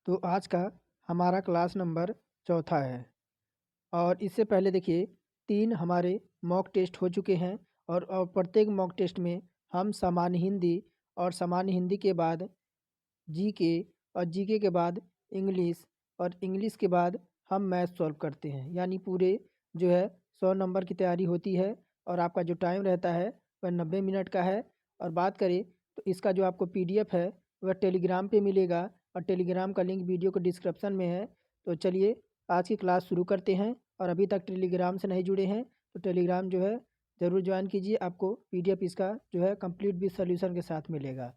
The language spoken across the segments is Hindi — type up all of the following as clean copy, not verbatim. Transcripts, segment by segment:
तो आज का हमारा क्लास नंबर चौथा है और इससे पहले देखिए 3 हमारे मॉक टेस्ट हो चुके हैं और प्रत्येक मॉक टेस्ट में हम सामान्य हिंदी और सामान्य हिंदी के बाद जीके और जीके के बाद इंग्लिश और इंग्लिश के बाद हम मैथ सॉल्व करते हैं। यानी पूरे जो है 100 नंबर की तैयारी होती है और आपका जो टाइम रहता है वह 90 मिनट का है। और बात करें तो इसका जो आपको पीडीएफ है वह टेलीग्राम पे मिलेगा और टेलीग्राम का लिंक वीडियो को डिस्क्रिप्शन में है। तो चलिए आज की क्लास शुरू करते हैं और अभी तक टेलीग्राम से नहीं जुड़े हैं तो टेलीग्राम जो है ज़रूर ज्वाइन कीजिए। आपको पीडीएफ इसका जो है कंप्लीट विद सॉल्यूशन के साथ मिलेगा।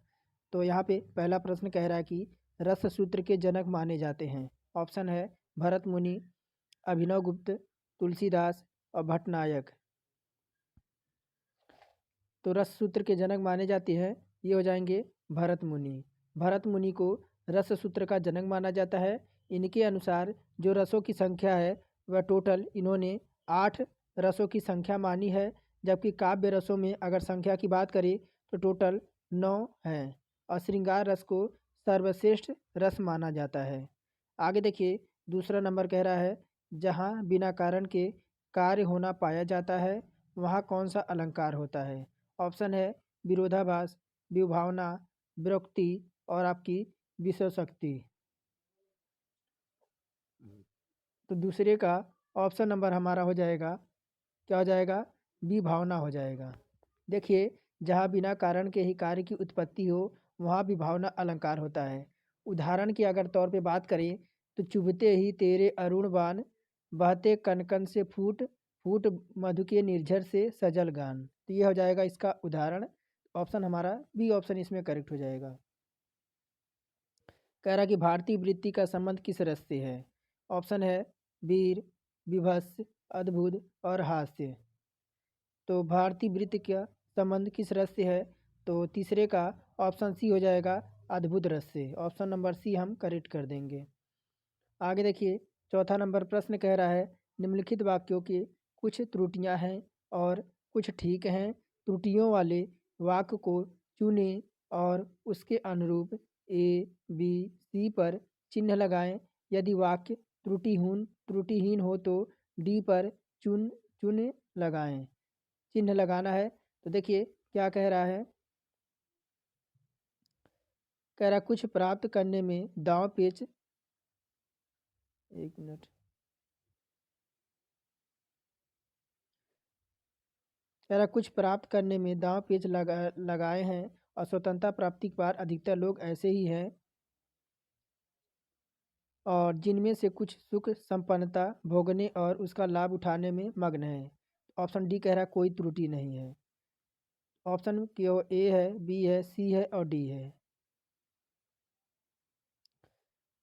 तो यहाँ पे पहला प्रश्न कह रहा है कि रस सूत्र के जनक माने जाते हैं। ऑप्शन है भरत मुनि, अभिनव गुप्त, तुलसीदास और भट्टनायक। तो रस सूत्र के जनक माने जाते हैं ये हो जाएंगे भरत मुनि। भरत मुनि को रस सूत्र का जनक माना जाता है। इनके अनुसार जो रसों की संख्या है वह टोटल इन्होंने 8 रसों की संख्या मानी है, जबकि काव्य रसों में अगर संख्या की बात करें तो टोटल 9 हैं और श्रृंगार रस को सर्वश्रेष्ठ रस माना जाता है। आगे देखिए दूसरा नंबर कह रहा है जहाँ बिना कारण के कार्य होना पाया जाता है वहाँ कौन सा अलंकार होता है। ऑप्शन है विरोधाभास, विभावना, विरक्ति और आपकी विषयशक्ति। तो दूसरे का ऑप्शन नंबर हमारा हो जाएगा, क्या हो जाएगा, विभावना हो जाएगा। देखिए जहाँ बिना कारण के ही कार्य की उत्पत्ति हो वहाँ विभावना अलंकार होता है। उदाहरण की अगर तौर पे बात करें तो चुभते ही तेरे अरुण बाण, बहते कनकन से फूट फूट मधु के निर्झर से सजल गान। तो ये हो जाएगा इसका उदाहरण। ऑप्शन हमारा बी ऑप्शन इसमें करेक्ट हो जाएगा। कह रहा कि भारतीय वृत्ति का संबंध किस रस से है। ऑप्शन है वीर, विभत्स, अद्भुत और हास्य। तो भारतीय वृत्ति का संबंध किस रस से है, तो तीसरे का ऑप्शन सी हो जाएगा अद्भुत रस से। ऑप्शन नंबर सी हम करेक्ट कर देंगे। आगे देखिए चौथा नंबर प्रश्न कह रहा है निम्नलिखित वाक्यों के कुछ त्रुटियां हैं और कुछ ठीक हैं। त्रुटियों वाले वाक्य को चुनें और उसके अनुरूप ए बी सी पर चिन्ह लगाएं। यदि वाक्य त्रुटिहीन हो तो डी पर चुन लगाएं, चिन्ह लगाना है। तो देखिए क्या कह रहा है, कह रहा कुछ प्राप्त करने में दांव पेच, एक मिनट, कह रहा कुछ प्राप्त करने में दांव पेच लगाए हैं और स्वतंत्रता प्राप्ति के बाद अधिकतर लोग ऐसे ही हैं और जिनमें से कुछ सुख संपन्नता भोगने और उसका लाभ उठाने में मग्न है। ऑप्शन डी कह रहा कोई त्रुटि नहीं है। ऑप्शन क्यों ए है, बी है, सी है और डी है।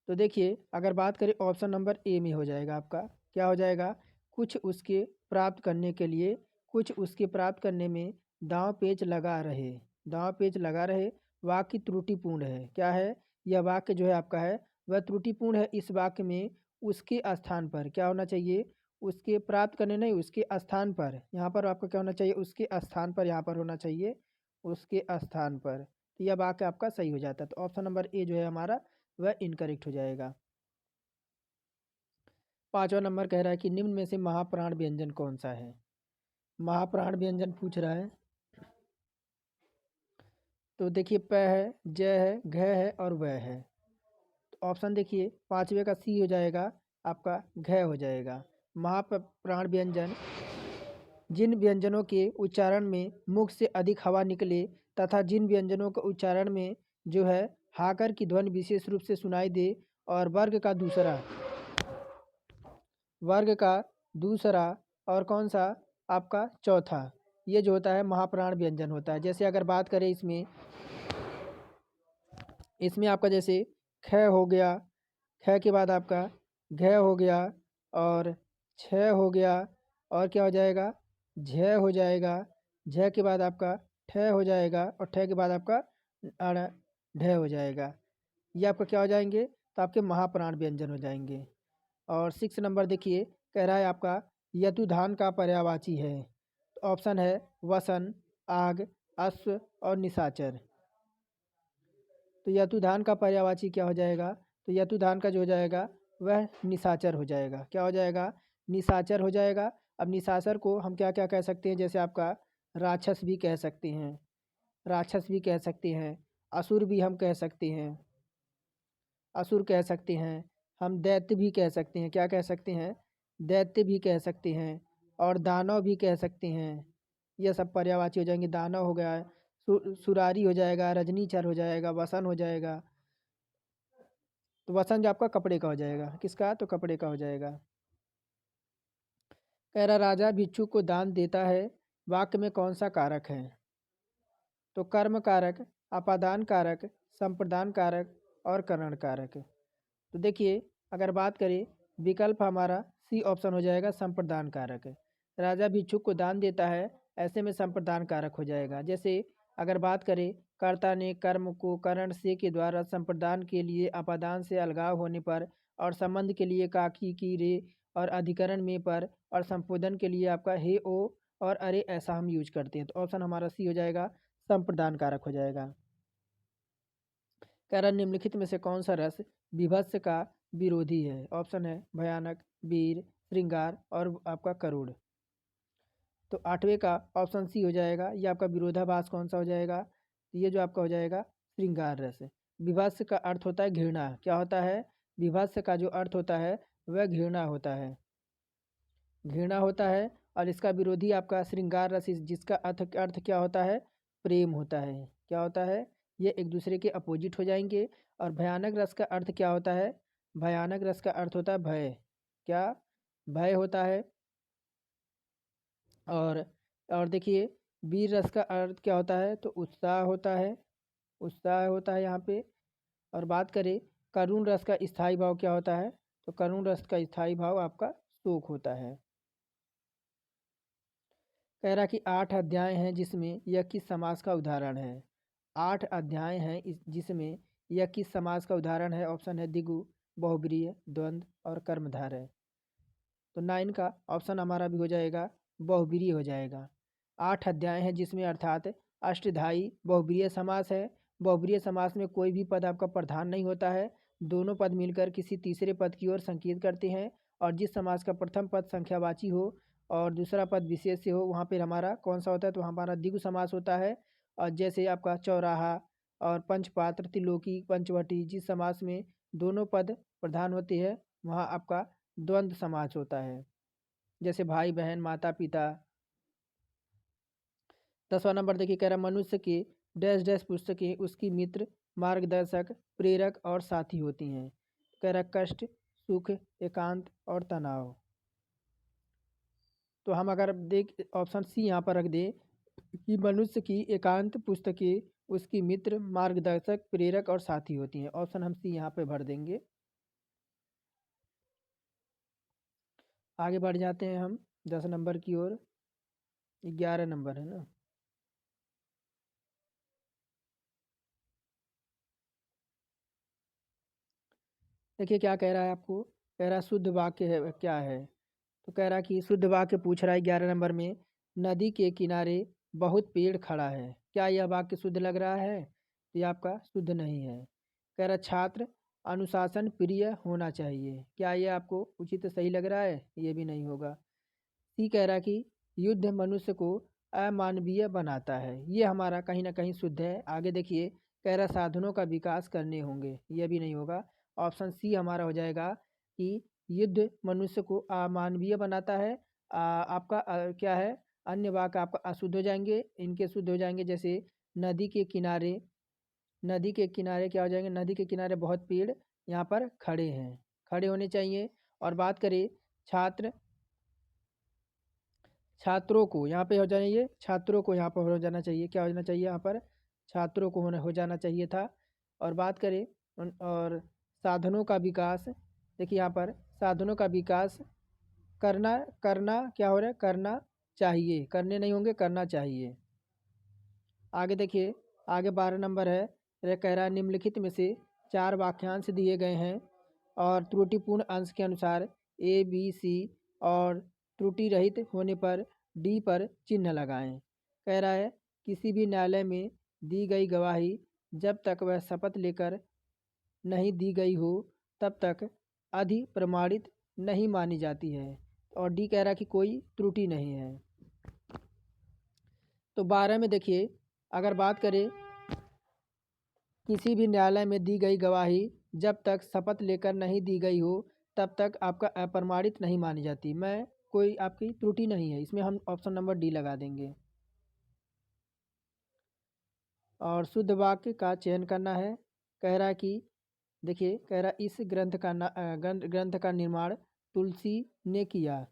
तो देखिए अगर बात करें ऑप्शन नंबर ए में हो जाएगा आपका, क्या हो जाएगा, कुछ उसके प्राप्त करने के लिए, कुछ उसके प्राप्त करने में दांव पेच लगा रहे, दांव पेच लगा रहे वाक्य त्रुटिपूर्ण है। क्या है, यह वाक्य जो है आपका है वह त्रुटिपूर्ण है। इस वाक्य में उसके स्थान पर क्या होना चाहिए, उसके प्राप्त करने नहीं, उसके स्थान पर, यहाँ पर आपका क्या होना चाहिए, उसके स्थान पर यहाँ पर होना चाहिए, उसके स्थान पर। तो यह वाक्य आपका सही हो जाता है। तो ऑप्शन नंबर ए जो है हमारा वह इनकरेक्ट हो जाएगा। पांचवा नंबर कह रहा है कि निम्न में से महाप्राण व्यंजन कौन सा है। महाप्राण व्यंजन पूछ रहा है। तो देखिए प है, ज है, घ है और व है। तो ऑप्शन देखिए पांचवे का सी हो जाएगा, आपका घ हो जाएगा। महाप्राण व्यंजन जिन व्यंजनों के उच्चारण में मुख से अधिक हवा निकले तथा जिन व्यंजनों के उच्चारण में जो है हाकर की ध्वनि विशेष रूप से सुनाई दे और वर्ग का दूसरा और कौन सा, आपका चौथा, ये जो होता है महाप्राण व्यंजन होता है। जैसे अगर बात करें इसमें आपका जैसे ख हो गया, ख के बाद आपका घ हो गया और छ हो गया और क्या हो जाएगा, झ हो जाएगा, झ के बाद आपका ठ हो जाएगा और ठ के बाद आपका अण ढ हो जाएगा। ये आपका क्या हो जाएंगे, तो आपके महाप्राण व्यंजन हो जाएंगे। और 6 नंबर देखिए कह रहा है आपका यतुधान का पर्यायवाची है। तो ऑप्शन है वसन, आग, अश्व और निशाचर। तो यतुधान का पर्यायवाची क्या हो जाएगा, तो यतुदान का जो हो जाएगा वह निशाचर हो जाएगा। क्या हो जाएगा? निशाचर हो जाएगा। अब निशाचर को हम क्या क्या कह सकते हैं? जैसे आपका राक्षस भी कह सकते हैं, राक्षस भी कह सकते हैं, असुर भी हम कह सकते हैं, असुर कह सकते हैं, हम दैत्य भी कह सकते हैं। क्या कह सकते हैं? दैत्य भी कह सकते हैं और दानव भी कह सकते हैं। ये सब पर्यायवाची हो जाएंगे। दानव हो गया, सुरारी हो जाएगा, रजनीचर हो जाएगा, वसन हो जाएगा। तो वसन जो आपका कपड़े का हो जाएगा, किसका? तो कपड़े का हो जाएगा। कह रहा राजा भिक्षु को दान देता है, वाक्य में कौन सा कारक है? तो कर्म कारक, अपादान कारक, संप्रदान कारक और करण कारक। तो देखिए, अगर बात करें, विकल्प हमारा सी ऑप्शन हो जाएगा, संप्रदान कारक। राजा भिक्षुक को दान देता है, ऐसे में संप्रदान कारक हो जाएगा। जैसे अगर बात करें, कर्ता ने कर्म को करण से के द्वारा संप्रदान के लिए अपादान से अलगाव होने पर, और संबंध के लिए काकी की रे और अधिकरण में पर, और संपोधन के लिए आपका हे ओ और अरे ऐसा हम यूज करते हैं। तो ऑप्शन हमारा सी हो जाएगा, संप्रदान कारक हो जाएगा। कह रहा निम्नलिखित में से कौन सा रस विभत्स का विरोधी है? ऑप्शन है भयानक, वीर, श्रृंगार और आपका करुण। तो आठवें का ऑप्शन सी हो जाएगा। ये आपका विरोधाभास कौन सा हो जाएगा? तो ये जो आपका हो जाएगा श्रृंगार रस। विभत्स का अर्थ होता है घृणा। क्या होता है? विभत्स का जो अर्थ होता है वह घृणा होता है, घृणा होता है। और इसका विरोधी आपका श्रृंगार रस, जिसका अर्थ अर्थ क्या होता है? प्रेम होता है। क्या होता है? ये एक दूसरे के अपोजिट हो जाएंगे। और भयानक रस का अर्थ क्या होता है? भयानक रस का अर्थ होता है भय। क्या? भय होता है। और और देखिए, वीर रस का अर्थ क्या होता है? तो उत्साह होता है, उत्साह होता है यहाँ पे। और बात करें करुण रस का स्थायी भाव क्या होता है? तो करुण रस का स्थायी भाव आपका शोक होता है। कह रहा कि 8 अध्याय हैं जिसमें यह किस समास का उदाहरण है? 8 अध्याय हैं जिसमें यह किस समास का उदाहरण है? ऑप्शन है द्विगु, बहुब्रीहि, द्वंद्व और कर्मधारय। तो 9 का ऑप्शन हमारा भी हो जाएगा, बहुब्रीहि हो जाएगा। 8 अध्याय हैं जिसमें अर्थात अष्टधाई बहुब्रीहि समास है। बहुब्रीहि समास में कोई भी पद आपका प्रधान नहीं होता है, दोनों पद मिलकर किसी तीसरे पद की ओर संकेत करते हैं। और जिस समास का प्रथम पद संख्यावाची हो और दूसरा पद विशेष से हो, वहाँ पर हमारा कौन सा होता है? तो हमारा द्विगु समास होता है। और जैसे आपका चौराहा और पंचपात्र, त्रिलोकी, पंचवटी, जिस समास में दोनों पद प्रधान होते हैं वहाँ आपका द्वंद्व समास होता है। जैसे भाई बहन, माता पिता। 10वां नंबर देखिए, कह रहा मनुष्य की डैश डैश पुस्तकें उसकी मित्र, मार्गदर्शक, प्रेरक और साथी होती हैं। कह रहा कष्ट, सुख, एकांत और तनाव। तो हम अगर देख ऑप्शन सी यहाँ पर रख दें कि मनुष्य की एकांत पुस्तकें उसकी मित्र, मार्गदर्शक, प्रेरक और साथी होती हैं, ऑप्शन हम सी यहाँ पे भर देंगे। आगे बढ़ जाते हैं हम 10 नंबर की ओर। 11 नंबर है ना। देखिए क्या कह रहा है आपको। कह रहा शुद्ध वाक्य है क्या है? तो कह रहा कि शुद्ध वाक्य पूछ रहा है 11 नंबर में, नदी के किनारे बहुत पेड़ खड़ा है, क्या यह वाक्य शुद्ध लग रहा है? तो ये आपका शुद्ध नहीं है। कह रहा छात्र अनुशासन प्रिय होना चाहिए, क्या ये आपको उचित सही लग रहा है? ये भी नहीं होगा। सी कह रहा कि युद्ध मनुष्य को अमानवीय बनाता है, ये हमारा कहीं ना कहीं शुद्ध है। आगे देखिए, कह रहा साधनों का विकास करने होंगे, ये भी नहीं होगा। ऑप्शन सी हमारा हो जाएगा कि युद्ध मनुष्य को अमानवीय बनाता है। आपका क्या है? अन्य वाक्य आपका अशुद्ध हो जाएंगे, इनके शुद्ध हो जाएंगे। जैसे नदी के किनारे, नदी के किनारे क्या हो जाएंगे? नदी के किनारे बहुत पेड़ यहाँ पर खड़े हैं, खड़े होने चाहिए। और बात करें छात्र, छात्रों को यहाँ पे हो जाइए, छात्रों को यहाँ पर हो जाना चाहिए। क्या हो जाना चाहिए यहाँ पर? छात्रों को होने हो जाना चाहिए था। और बात करें और साधनों का विकास, देखिए यहाँ पर साधनों का विकास करना, करना क्या हो रहा है? करना चाहिए, करने नहीं होंगे, करना चाहिए। आगे देखिए, आगे 12 नंबर है। यह कह रहा है निम्नलिखित में से 4 वाक्यांश दिए गए हैं और त्रुटिपूर्ण अंश के अनुसार ए बी सी और त्रुटि रहित होने पर डी पर चिन्ह लगाएं। कह रहा है किसी भी न्यायालय में दी गई गवाही जब तक वह शपथ लेकर नहीं दी गई हो तब तक अधिप्रमाणित नहीं मानी जाती है। और डी कह रहा कि कोई त्रुटि नहीं है। तो 12 में देखिए, अगर बात करें किसी भी न्यायालय में दी गई गवाही जब तक शपथ लेकर नहीं दी गई हो तब तक आपका अप्रमाणित नहीं मानी जाती। मैं कोई आपकी त्रुटि नहीं है, इसमें हम ऑप्शन नंबर डी लगा देंगे। और शुद्ध वाक्य का चयन करना है। कह रहा है कि देखिए, कह रहा इस ग्रंथ का निर्माण तुलसी ने किया।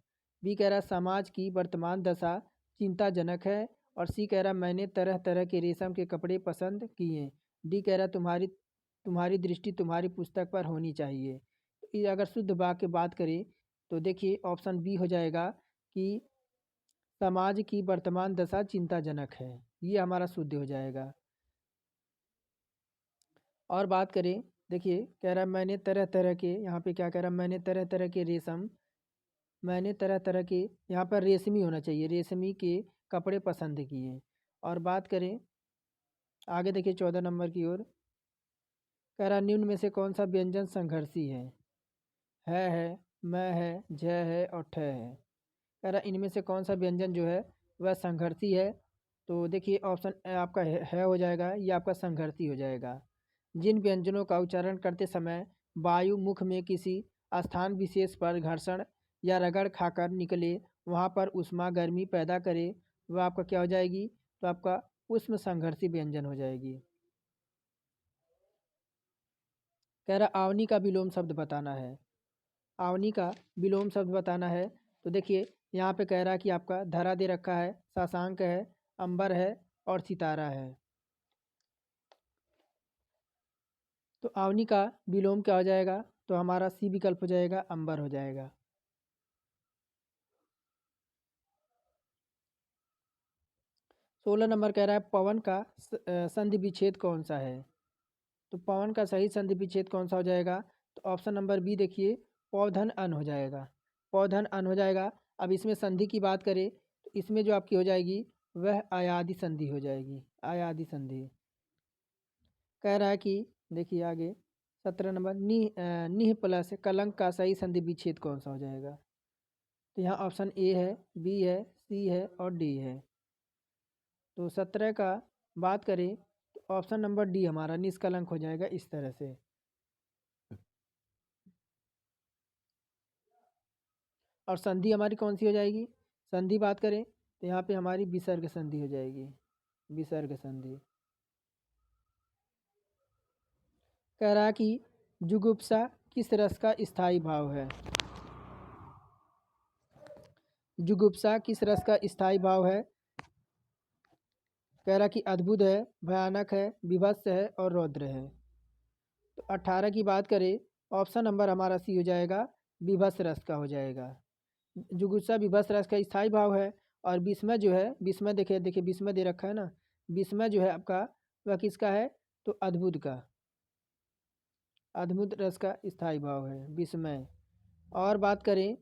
बी कह रहा समाज की वर्तमान दशा चिंताजनक है। और सी कह रहा मैंने तरह तरह के रेशम के कपड़े पसंद किए। डी कह रहा तुम्हारी दृष्टि तुम्हारी पुस्तक पर होनी चाहिए। ये अगर शुद्ध वाक्य बात करें तो देखिए ऑप्शन बी हो जाएगा कि समाज की वर्तमान दशा चिंताजनक है, ये हमारा शुद्ध हो जाएगा। और बात करें, देखिए कह रहा मैंने तरह तरह के, यहाँ पे क्या कह रहा मैंने तरह तरह के रेशम, मैंने तरह तरह के, यहाँ पर रेशमी होना चाहिए, रेशमी के कपड़े पसंद किए। और बात करें आगे, देखिए 14 नंबर की ओर, कह रहा निम्न में से कौन सा व्यंजन संघर्षी है, मैं है, जय है और ठय है। कह रहा इनमें से कौन सा व्यंजन जो है वह संघर्षी है। तो देखिए ऑप्शन आपका है हो जाएगा, ये आपका संघर्षी हो जाएगा। जिन व्यंजनों का उच्चारण करते समय वायु मुख में किसी स्थान विशेष पर घर्षण या रगड़ खाकर निकले, वहाँ पर उष्मा गर्मी पैदा करे, वह आपका क्या हो जाएगी, तो आपका उष्म संघर्षी व्यंजन हो जाएगी। कह रहा आवनी का विलोम शब्द बताना है। आवनी का विलोम शब्द बताना है। तो देखिए यहाँ पे कह रहा है कि आपका धरा दे रखा है, शशांक है, अंबर है और सितारा है। तो आवनी का विलोम क्या हो जाएगा, तो हमारा सी विकल्प हो जाएगा, अंबर हो जाएगा। सोलह नंबर कह रहा है पवन का संधि विच्छेद कौन सा है। तो पवन का सही संधि विच्छेद कौन सा हो जाएगा, तो ऑप्शन नंबर बी देखिए, पौधन अन हो जाएगा, पौधन अन हो जाएगा। अब इसमें संधि की बात करें तो इसमें जो आपकी हो जाएगी वह आयादी संधि हो जाएगी, आयादी संधि। कह रहा है कि देखिए आगे 17 नंबर निह प्लस कलंक का सही संधि विच्छेद कौन सा हो जाएगा। तो यहाँ ऑप्शन ए है, बी है, सी है और डी है। तो 17 का बात करें तो ऑप्शन नंबर डी हमारा निष्कलंक हो जाएगा इस तरह से। और संधि हमारी कौन सी हो जाएगी, संधि बात करें तो यहाँ पे हमारी विसर्ग संधि हो जाएगी, विसर्ग संधि। कह रहा कि जुगुप्सा किस रस का स्थायी भाव है। जुगुप्सा किस रस का स्थायी भाव है। कह रहा कि अद्भुत है, भयानक है, विभत्स है और रौद्र है। तो 18 की बात करें, ऑप्शन नंबर हमारा सी हो जाएगा, विभत्स रस का हो जाएगा। जुगुप्सा विभत्स रस का स्थायी भाव है। और विस्मय जो है, विस्मय देखिए देखिए विस्मय दे रखा है ना, विस्मय जो है आपका वह किसका है, तो अद्भुत का, अद्भुत रस का स्थायी भाव है विस्मय। और बात करें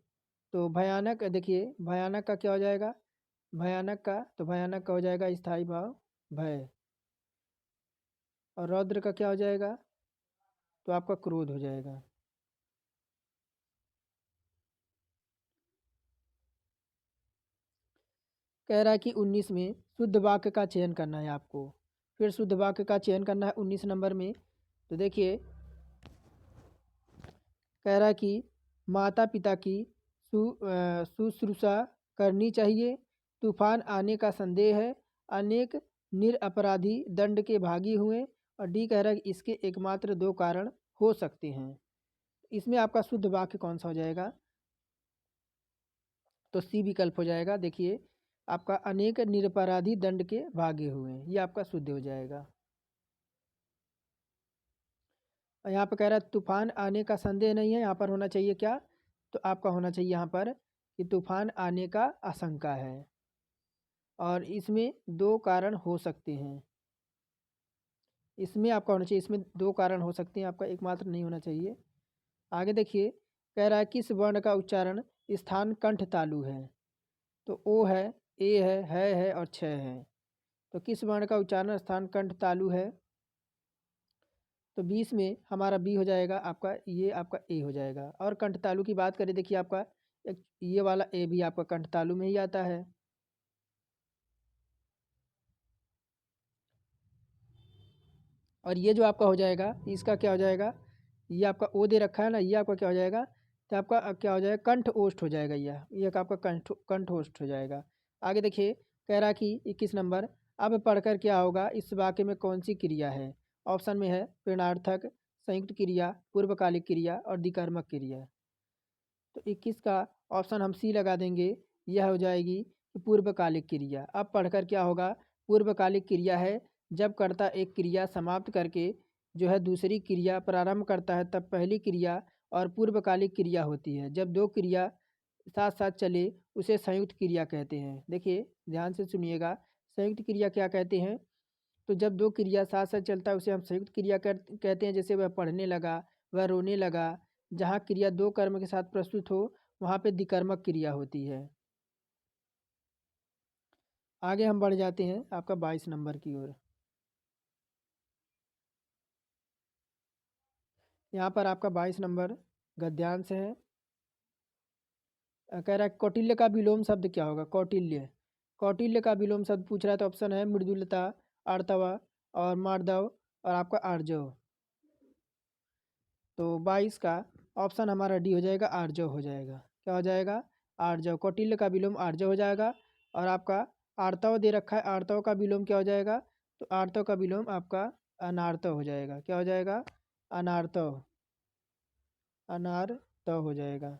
तो भयानक, देखिए भयानक का क्या हो जाएगा, भयानक का, तो भयानक का हो जाएगा स्थायी भाव भय। और रौद्र का क्या हो जाएगा, तो आपका क्रोध हो जाएगा। कह रहा है कि 19 में शुद्ध वाक्य का चयन करना है आपको। फिर शुद्ध वाक्य का चयन करना है 19 नंबर में। तो देखिए कह रहा है कि माता पिता की शुश्रूषा करनी चाहिए, तूफान आने का संदेह है, अनेक निरपराधी दंड के भागी हुए। और डी कह रहा है कि इसके एकमात्र दो कारण हो सकते हैं। इसमें आपका शुद्ध वाक्य कौन सा हो जाएगा, तो सी विकल्प हो जाएगा। देखिए आपका अनेक निरपराधी दंड के भागे हुए, ये आपका शुद्ध हो जाएगा। और यहाँ पर कह रहा है तूफान आने का संदेह नहीं है, यहाँ पर होना चाहिए क्या, तो आपका होना चाहिए यहाँ पर कि तूफान आने का आशंका है। और इसमें दो कारण हो सकते हैं, इसमें आपका होना चाहिए, इसमें दो कारण हो सकते हैं, आपका एकमात्र नहीं होना चाहिए। आगे देखिए कह रहा है किस वर्ण का उच्चारण स्थान कंठ तालु है। तो ओ है, ए है और छ है। तो किस वर्ण का उच्चारण स्थान कंठ तालु है। तो 20 में हमारा बी हो जाएगा आपका, ये आपका ए हो जाएगा। और कंठतालु की बात करें, देखिए आपका एक ये वाला ए भी आपका कंठतालु में ही आता है। और ये जो आपका हो जाएगा, इसका क्या हो जाएगा, ये आपका ओ दे रखा है ना, ये आपका क्या हो जाएगा, तो आपका क्या हो जाएगा, कंठ ओष्ठ हो जाएगा। ये एक आपका कंठ ओष्ठ हो जाएगा। आगे देखिए, कह रहा कि 21 नंबर, अब पढ़कर क्या होगा, इस वाक्य में कौन सी क्रिया है। ऑप्शन में है प्रेरणार्थक, संयुक्त क्रिया, पूर्वकालिक क्रिया और दिकर्मक क्रिया। तो 21 का ऑप्शन हम सी लगा देंगे, यह हो जाएगी पूर्वकालिक क्रिया। अब पढ़कर क्या होगा, पूर्वकालिक क्रिया है जब कर्ता एक क्रिया समाप्त करके जो है दूसरी क्रिया प्रारंभ करता है, तब पहली क्रिया। और पूर्वकालिक क्रिया होती है जब दो क्रिया साथ साथ चले, उसे संयुक्त क्रिया कहते हैं। देखिए ध्यान से सुनिएगा, संयुक्त क्रिया क्या कहते हैं, तो जब दो क्रिया साथ साथ चलता है उसे हम संयुक्त क्रिया कहते हैं। जैसे वह पढ़ने लगा, वह रोने लगा, जहाँ क्रिया दो कर्म के साथ प्रस्तुत हो वहाँ पे दिकर्मक क्रिया होती है। आगे हम बढ़ जाते हैं आपका 22 नंबर की ओर। यहाँ पर आपका 22 नंबर गद्यांश है। कह रहा है कौटिल्य का विलोम शब्द क्या होगा। कौटिल्य, कौटिल्य का विलोम शब्द पूछ रहा है, तो ऑप्शन है मृदुलता, आर्तवा और मार्दव और आपका आर्जव। तो 22 का ऑप्शन हमारा डी हो जाएगा, आर्जव हो जाएगा। क्या हो जाएगा, आर्जव। कौटिल्य का विलोम आर्जव हो जाएगा। और आपका आर्तव दे रखा है, आर्तव का विलोम क्या हो जाएगा, तो आर्तव का विलोम आपका अनार्तव हो जाएगा। क्या हो जाएगा, अनार्तव, अनार्तव हो जाएगा।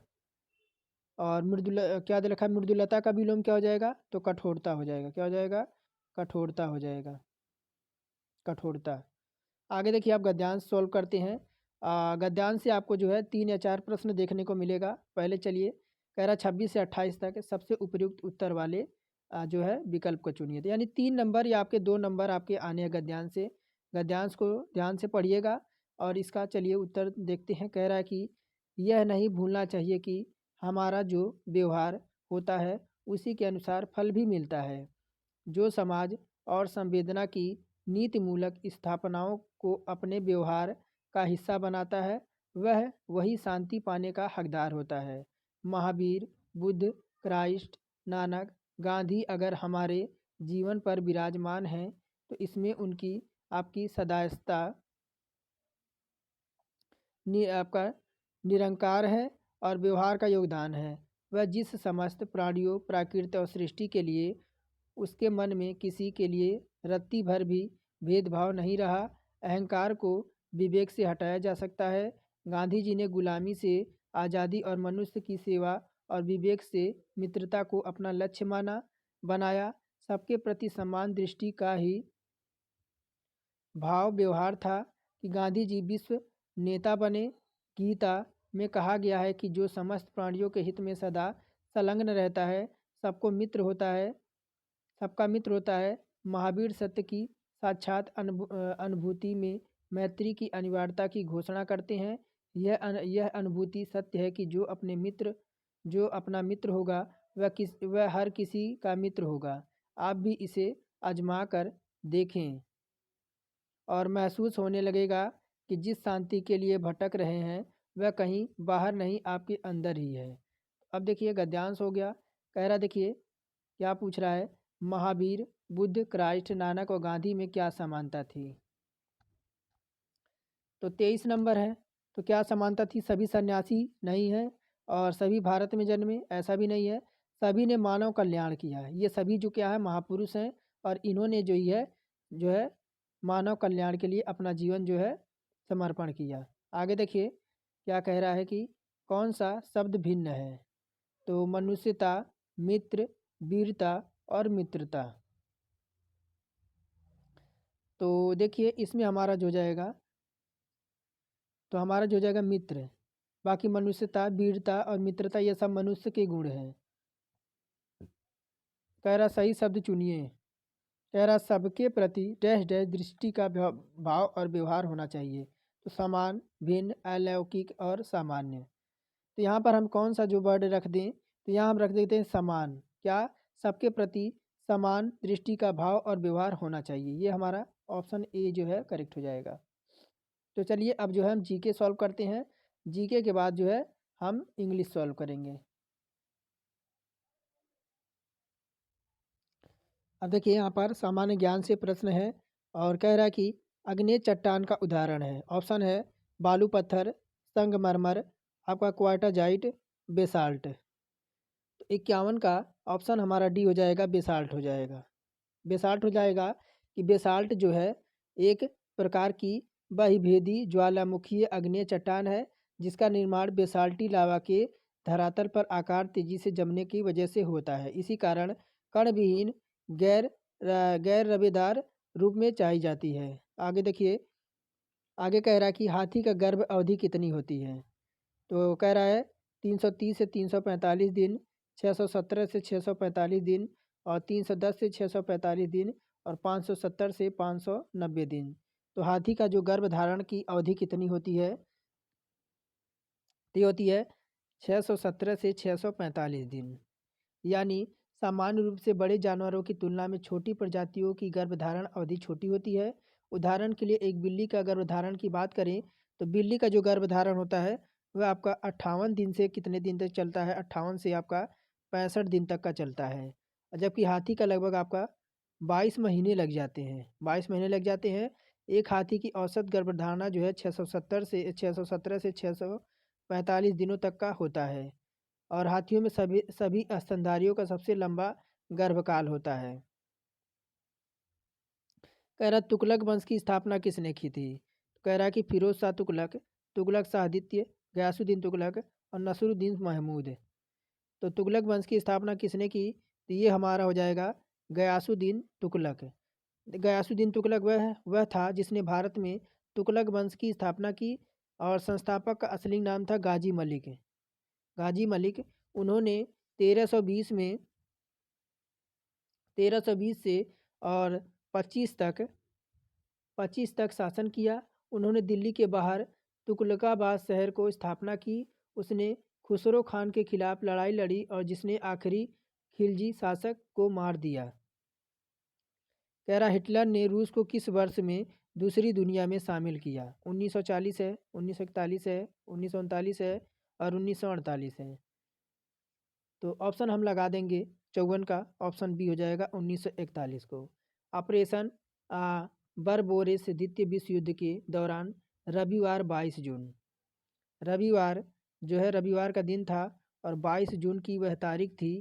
और मृदुल क्या दे रखा है, मृदुलता का विलोम क्या हो जाएगा, तो कठोरता हो जाएगा। क्या हो जाएगा, कठोरता हो जाएगा, कठोरता। आगे देखिए, आप गद्यांश सोल्व करते हैं। गद्यांश से आपको जो है 3 या 4 प्रश्न देखने को मिलेगा। पहले चलिए, कह रहा 26 से 28 तक सबसे उपयुक्त उत्तर वाले जो है विकल्प को चुनिए। तो यानी 3 नंबर या आपके 2 नंबर आपके आने हैं गद्यांश से। गद्यांश को ध्यान से पढ़िएगा और इसका चलिए उत्तर देखते हैं। कह रहा है कि यह नहीं भूलना चाहिए कि हमारा जो व्यवहार होता है उसी के अनुसार फल भी मिलता है। जो समाज और संवेदना की नीतिमूलक स्थापनाओं को अपने व्यवहार का हिस्सा बनाता है, वह वही शांति पाने का हकदार होता है। महावीर, बुद्ध, क्राइस्ट, नानक, गांधी अगर हमारे जीवन पर विराजमान हैं, तो इसमें उनकी आपकी सदास्यता आपका निरंकार है और व्यवहार का योगदान है। वह जिस समस्त प्राणियों, प्रकृति और सृष्टि के लिए उसके मन में किसी के लिए रत्ती भर भी भेदभाव नहीं रहा। अहंकार को विवेक से हटाया जा सकता है। गांधी जी ने गुलामी से आज़ादी और मनुष्य की सेवा और विवेक से मित्रता को अपना लक्ष्य माना बनाया। सबके प्रति समान दृष्टि का ही भाव व्यवहार था कि गांधी जी विश्व नेता बने। गीता में कहा गया है कि जो समस्त प्राणियों के हित में सदा संलग्न रहता है, सबको मित्र होता है, सबका मित्र होता है। महावीर सत्य की साक्षात अनुभूति में मैत्री की अनिवार्यता की घोषणा करते हैं। यह अनुभूति सत्य है कि जो अपना मित्र होगा वह हर किसी का मित्र होगा। आप भी इसे आजमा कर देखें और महसूस होने लगेगा कि जिस शांति के लिए भटक रहे हैं वह कहीं बाहर नहीं, आपके अंदर ही है। अब देखिए गद्यांश हो गया। कह रहा देखिए क्या पूछ रहा है, महावीर, बुद्ध, क्राइस्ट, नानक और गांधी में क्या समानता थी। तो 23 नंबर है। तो क्या समानता थी, सभी सन्यासी नहीं है और सभी भारत में जन्मे, ऐसा भी नहीं है। सभी ने मानव कल्याण किया है। ये सभी जो क्या है, महापुरुष हैं और इन्होंने जो है मानव कल्याण के लिए अपना जीवन जो है समर्पण किया। आगे देखिए क्या कह रहा है कि कौन सा शब्द भिन्न है। तो मनुष्यता, मित्र, वीरता और मित्रता। तो देखिए इसमें हमारा जो जाएगा, तो हमारा जो जाएगा मित्र। बाकी मनुष्यता, वीरता और मित्रता ये सब मनुष्य के गुण हैं। कह रहा सही शब्द चुनिए। कह रहा सबके प्रति डैश डैश दृष्टि का भाव और व्यवहार होना चाहिए। तो समान, भिन्न, अलौकिक और सामान्य। तो यहाँ पर हम कौन सा जो वर्ड रख दें, तो यहाँ हम रख देते हैं समान। क्या, सबके प्रति समान दृष्टि का भाव और व्यवहार होना चाहिए। ये हमारा ऑप्शन ए जो है करेक्ट हो जाएगा। तो चलिए अब जो है हम जीके सॉल्व करते हैं। जीके के बाद जो है हम इंग्लिश सॉल्व करेंगे। अब देखिए यहाँ पर सामान्य ज्ञान से प्रश्न है और कह रहा है कि अग्नेय चट्टान का उदाहरण है। ऑप्शन है बालू पत्थर, संगमरमर, आपका क्वार्टाजाइट, बेसाल्ट। तो 51 का ऑप्शन हमारा डी हो जाएगा, बेसाल्ट हो जाएगा। बेसाल्ट हो जाएगा कि बेसाल्ट जो है एक प्रकार की बहिर्भेदी ज्वालामुखीय अग्नेय चट्टान है जिसका निर्माण बेसाल्टी लावा के धरातल पर आकार तेजी से जमने की वजह से होता है। इसी कारण कणविहीन गैर रवेदार रूप में चाही जाती है। आगे देखिए, आगे कह रहा है कि हाथी का गर्भ अवधि कितनी होती है। तो कह रहा है 330 से 345 दिन, 617 से 645 दिन और 310 से 645 दिन और 570 से 590 दिन। तो हाथी का जो गर्भ धारण की अवधि कितनी होती है, तो ये होती है 617 से 645 दिन। यानी सामान्य रूप से बड़े जानवरों की तुलना में छोटी प्रजातियों की गर्भधारण अवधि छोटी होती है। उदाहरण के लिए एक बिल्ली का गर्भधारण की बात करें तो बिल्ली का जो गर्भधारण होता है वह आपका 58 दिन से कितने दिन तक चलता है, 58 से आपका 65 दिन तक का चलता है। और जबकि हाथी का लगभग आपका 22 महीने लग जाते हैं, 22 महीने लग जाते हैं। एक हाथी की औसत गर्भधारणा जो है 617 से 645 दिनों तक का होता है। और हाथियों में सभी सभी स्तनधारियों का सबसे लंबा गर्भकाल होता है। कह रहा तुगलक वंश की स्थापना किसने की थी। कह रहा है कि फिरोज शाह तुगलक, तुगलक शाहदित्य, गयासुद्दीन तुगलक और नसरुद्दीन महमूद। तो तुगलक वंश की स्थापना किसने की, तो ये हमारा हो जाएगा गयासुद्दीन तुगलक। गयासुद्दीन तुगलक वह था जिसने भारत में तुगलक वंश की स्थापना की और संस्थापक का असली नाम था गाजी मलिक। गाजी मलिक उन्होंने 1320 में 1320 से और 25 तक शासन किया। उन्होंने दिल्ली के बाहर तुगलकाबाद शहर को स्थापना की। उसने खुसरो खान के खिलाफ लड़ाई लड़ी और जिसने आखिरी खिलजी शासक को मार दिया। कह रहा हिटलर ने रूस को किस वर्ष में दूसरी दुनिया में शामिल किया। 1940 है, 1941 है, 1939 है और 1948 है। तो ऑप्शन हम लगा देंगे 54 का, ऑप्शन बी हो जाएगा 1941 को। ऑपरेशन बरबोरेस द्वितीय विश्व युद्ध के दौरान रविवार 22 जून, रविवार जो है रविवार का दिन था और 22 जून की वह तारीख थी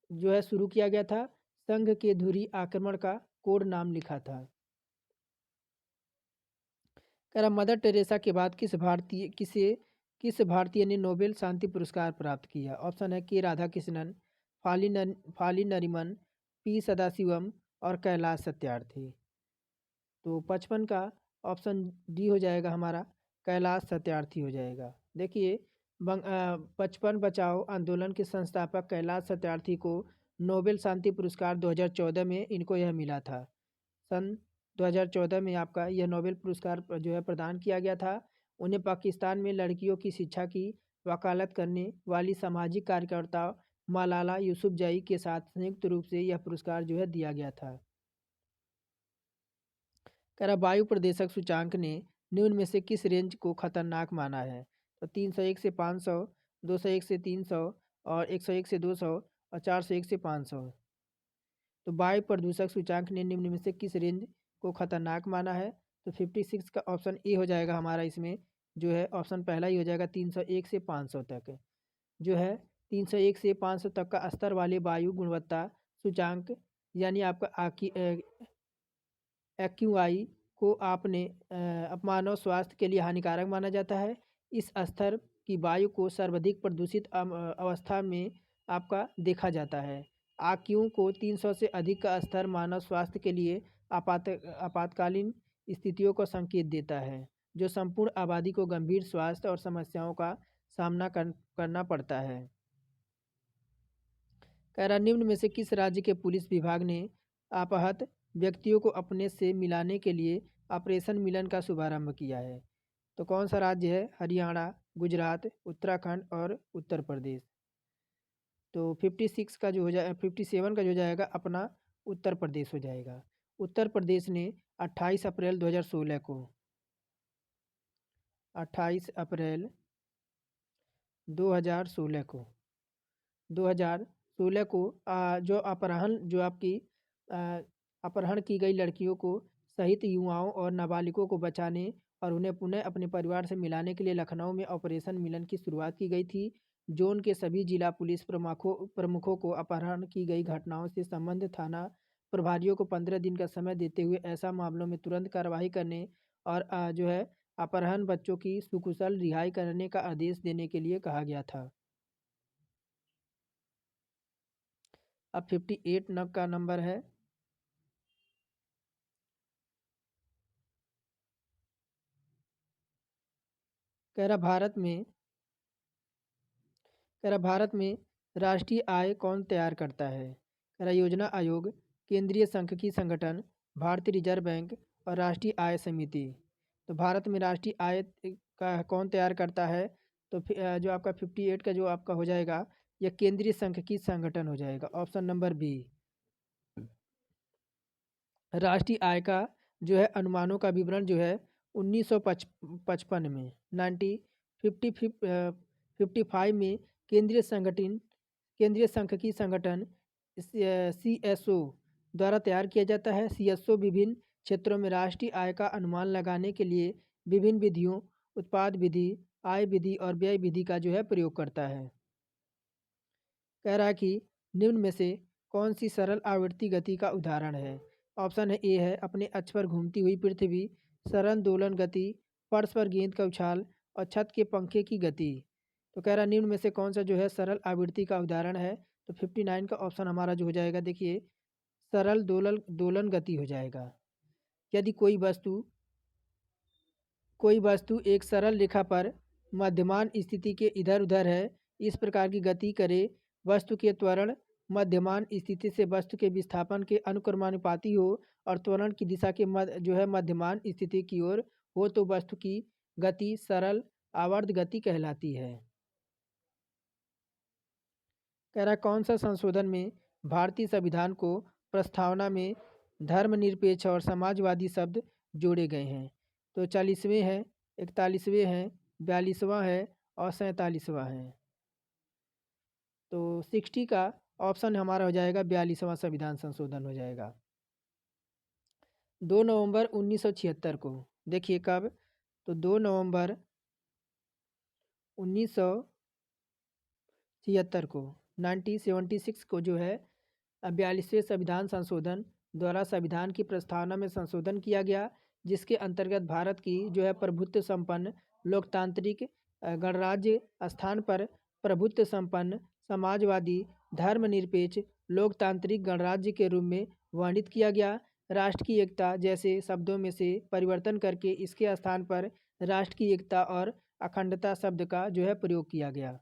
जो है शुरू किया गया था। संघ के धुरी आक्रमण का कोड नाम लिखा था। कह रहा मदर टेरेसा के बाद किस भारतीय ने नोबेल शांति पुरस्कार प्राप्त किया। ऑप्शन है के राधा कृष्णन, फाली नरीमन, पी सदाशिवम और कैलाश सत्यार्थी। तो 55 का ऑप्शन डी हो जाएगा हमारा, कैलाश सत्यार्थी हो जाएगा। देखिए 55 बचाओ आंदोलन के संस्थापक कैलाश सत्यार्थी को नोबेल शांति पुरस्कार 2014 में इनको यह मिला था। सन 2014 में आपका यह नोबेल पुरस्कार जो है प्रदान किया गया था। उन्हें पाकिस्तान में लड़कियों की शिक्षा की वकालत करने वाली सामाजिक कार्यकर्ता मलाला यूसुफजई के साथ संयुक्त रूप से यह पुरस्कार जो है दिया गया था। कह रहा वायु प्रदेशक सूचांक ने निम्न में से किस रेंज को खतरनाक माना है। तो 301 से 500, 201 से 300 और 101 से 200 और 401 से 500। तो वायु प्रदूषक सूचांक ने निम्न में से किस रेंज को खतरनाक माना है। तो 56 का ऑप्शन ए हो जाएगा हमारा, इसमें जो है ऑप्शन पहला ही हो जाएगा। 301 से 500 तक जो है 301 से 500 तक का स्तर वाले वायु गुणवत्ता सूचांक यानी आपका एक्यूआई को आपने मानव स्वास्थ्य के लिए हानिकारक माना जाता है। इस स्तर की वायु को सर्वाधिक प्रदूषित अवस्था में आपका देखा जाता है। आक्यू को 300 से अधिक का स्तर मानव स्वास्थ्य के लिए आपातकालीन स्थितियों को संकेत देता है जो संपूर्ण आबादी को गंभीर स्वास्थ्य और समस्याओं का सामना करना पड़ता है। कह रहा निम्न में से किस राज्य के पुलिस विभाग ने अपहत व्यक्तियों को अपने से मिलाने के लिए ऑपरेशन मिलन का शुभारंभ किया है। तो कौन सा राज्य है, हरियाणा, गुजरात, उत्तराखंड और उत्तर प्रदेश। तो 56 का जो हो जाए 57 का जो जाएगा अपना उत्तर प्रदेश हो जाएगा। उत्तर प्रदेश ने 28 अप्रैल 2016 को 28 अप्रैल 2016 को 2016 को जो आपकी अ, अपहरण की गई लड़कियों को सहित युवाओं और नाबालिगों को बचाने और उन्हें पुनः अपने परिवार से मिलाने के लिए लखनऊ में ऑपरेशन मिलन की शुरुआत की गई थी। जोन के सभी जिला पुलिस प्रमुखों को अपहरण की गई घटनाओं से संबंधित थाना प्रभारियों को 15 दिन का समय देते हुए ऐसा मामलों में तुरंत कार्रवाई करने और जो है अपहरण बच्चों की सुकुशल रिहाई करने का आदेश देने के लिए कहा गया था। अब 58 नग का नंबर है। कह रहा भारत में कह रहा भारत में राष्ट्रीय आय कौन तैयार करता है। कह रहा योजना आयोग, केंद्रीय सांख्यिकी संगठन, भारतीय रिजर्व बैंक और राष्ट्रीय आय समिति। तो भारत में राष्ट्रीय आय का कौन तैयार करता है। तो जो आपका 58 का जो आपका हो जाएगा यह केंद्रीय सांख्यिकी संगठन हो जाएगा, ऑप्शन नंबर बी। राष्ट्रीय आय का जो है अनुमानों का विवरण जो है 1955 में 1955 में केंद्रीय सांख्यिकी संगठन CSO द्वारा तैयार किया जाता है। CSO विभिन्न क्षेत्रों में राष्ट्रीय आय का अनुमान लगाने के लिए विभिन्न विधियों, उत्पाद विधि, आय विधि और व्यय विधि का जो है प्रयोग करता है। कह रहा है कि निम्न में से कौन सी सरल आवर्ती गति का उदाहरण है। ऑप्शन है ए है अपने अक्ष पर घूमती हुई पृथ्वी, सरल दोलन गति, फर्श पर गेंद का उछाल और छत के पंखे की गति। तो कह रहा निम्न में से कौन सा जो है सरल आवृत्ति का उदाहरण है। तो 59 का ऑप्शन हमारा जो हो जाएगा देखिए सरल दोलन दोलन गति हो जाएगा। यदि कोई वस्तु एक सरल रेखा पर मध्यमान स्थिति के इधर उधर है, इस प्रकार की गति करे वस्तु के त्वरण मध्यमान स्थिति से वस्तु के विस्थापन के अनुक्रमानुपाती हो और त्वरण की दिशा के जो है मध्यमान स्थिति की ओर हो तो वस्तु की गति सरल आवर्त गति कहलाती है। कह रहा कौन सा संशोधन में भारतीय संविधान को प्रस्तावना में धर्मनिरपेक्ष और समाजवादी शब्द जोड़े गए हैं। तो 40वें हैं, 41वें हैं, 42वां है और 47वां है। तो 60 का ऑप्शन हमारा हो जाएगा 42वां संविधान संशोधन हो जाएगा। 2 नवंबर 1976 को देखिए कब। तो 2 नवंबर 1976 को 1976 को जो है 42वें संविधान संशोधन द्वारा संविधान की प्रस्तावना में संशोधन किया गया, जिसके अंतर्गत भारत की जो है प्रभुत्व संपन्न लोकतांत्रिक गणराज्य स्थान पर प्रभुत्व संपन्न समाजवादी धर्मनिरपेक्ष लोकतांत्रिक गणराज्य के रूप में वर्णित किया गया। राष्ट्र की एकता जैसे शब्दों में से परिवर्तन करके इसके स्थान पर राष्ट्र की एकता और अखंडता शब्द का जो है प्रयोग किया गया।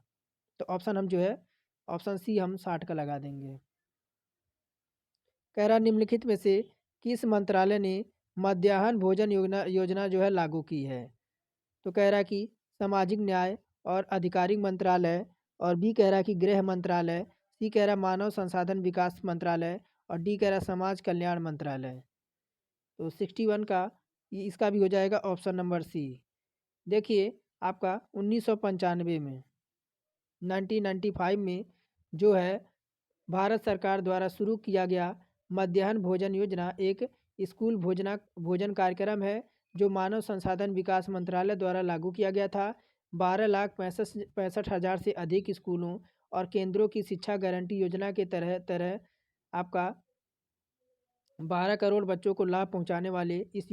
तो ऑप्शन हम जो है ऑप्शन सी हम 60 का लगा देंगे। कह रहा निम्नलिखित में से किस मंत्रालय ने मध्याह्न भोजन योजना जो है लागू की है। तो कह रहा कि सामाजिक न्याय और आधिकारिक मंत्रालय, और बी कह रहा कि गृह मंत्रालय, सी कह रहा मानव संसाधन विकास मंत्रालय और डी कह रहा समाज कल्याण मंत्रालय। तो 61 का इसका भी हो जाएगा ऑप्शन नंबर सी। देखिए आपका 1995 में 1995 में जो है भारत सरकार द्वारा शुरू किया गया मध्याह्न भोजन योजना एक स्कूल भोजन कार्यक्रम है जो मानव संसाधन विकास मंत्रालय द्वारा लागू किया गया था। 12,65,65 से अधिक स्कूलों और केंद्रों की शिक्षा गारंटी योजना के तरह आपका 12 करोड़ बच्चों को लाभ पहुंचाने वाले इस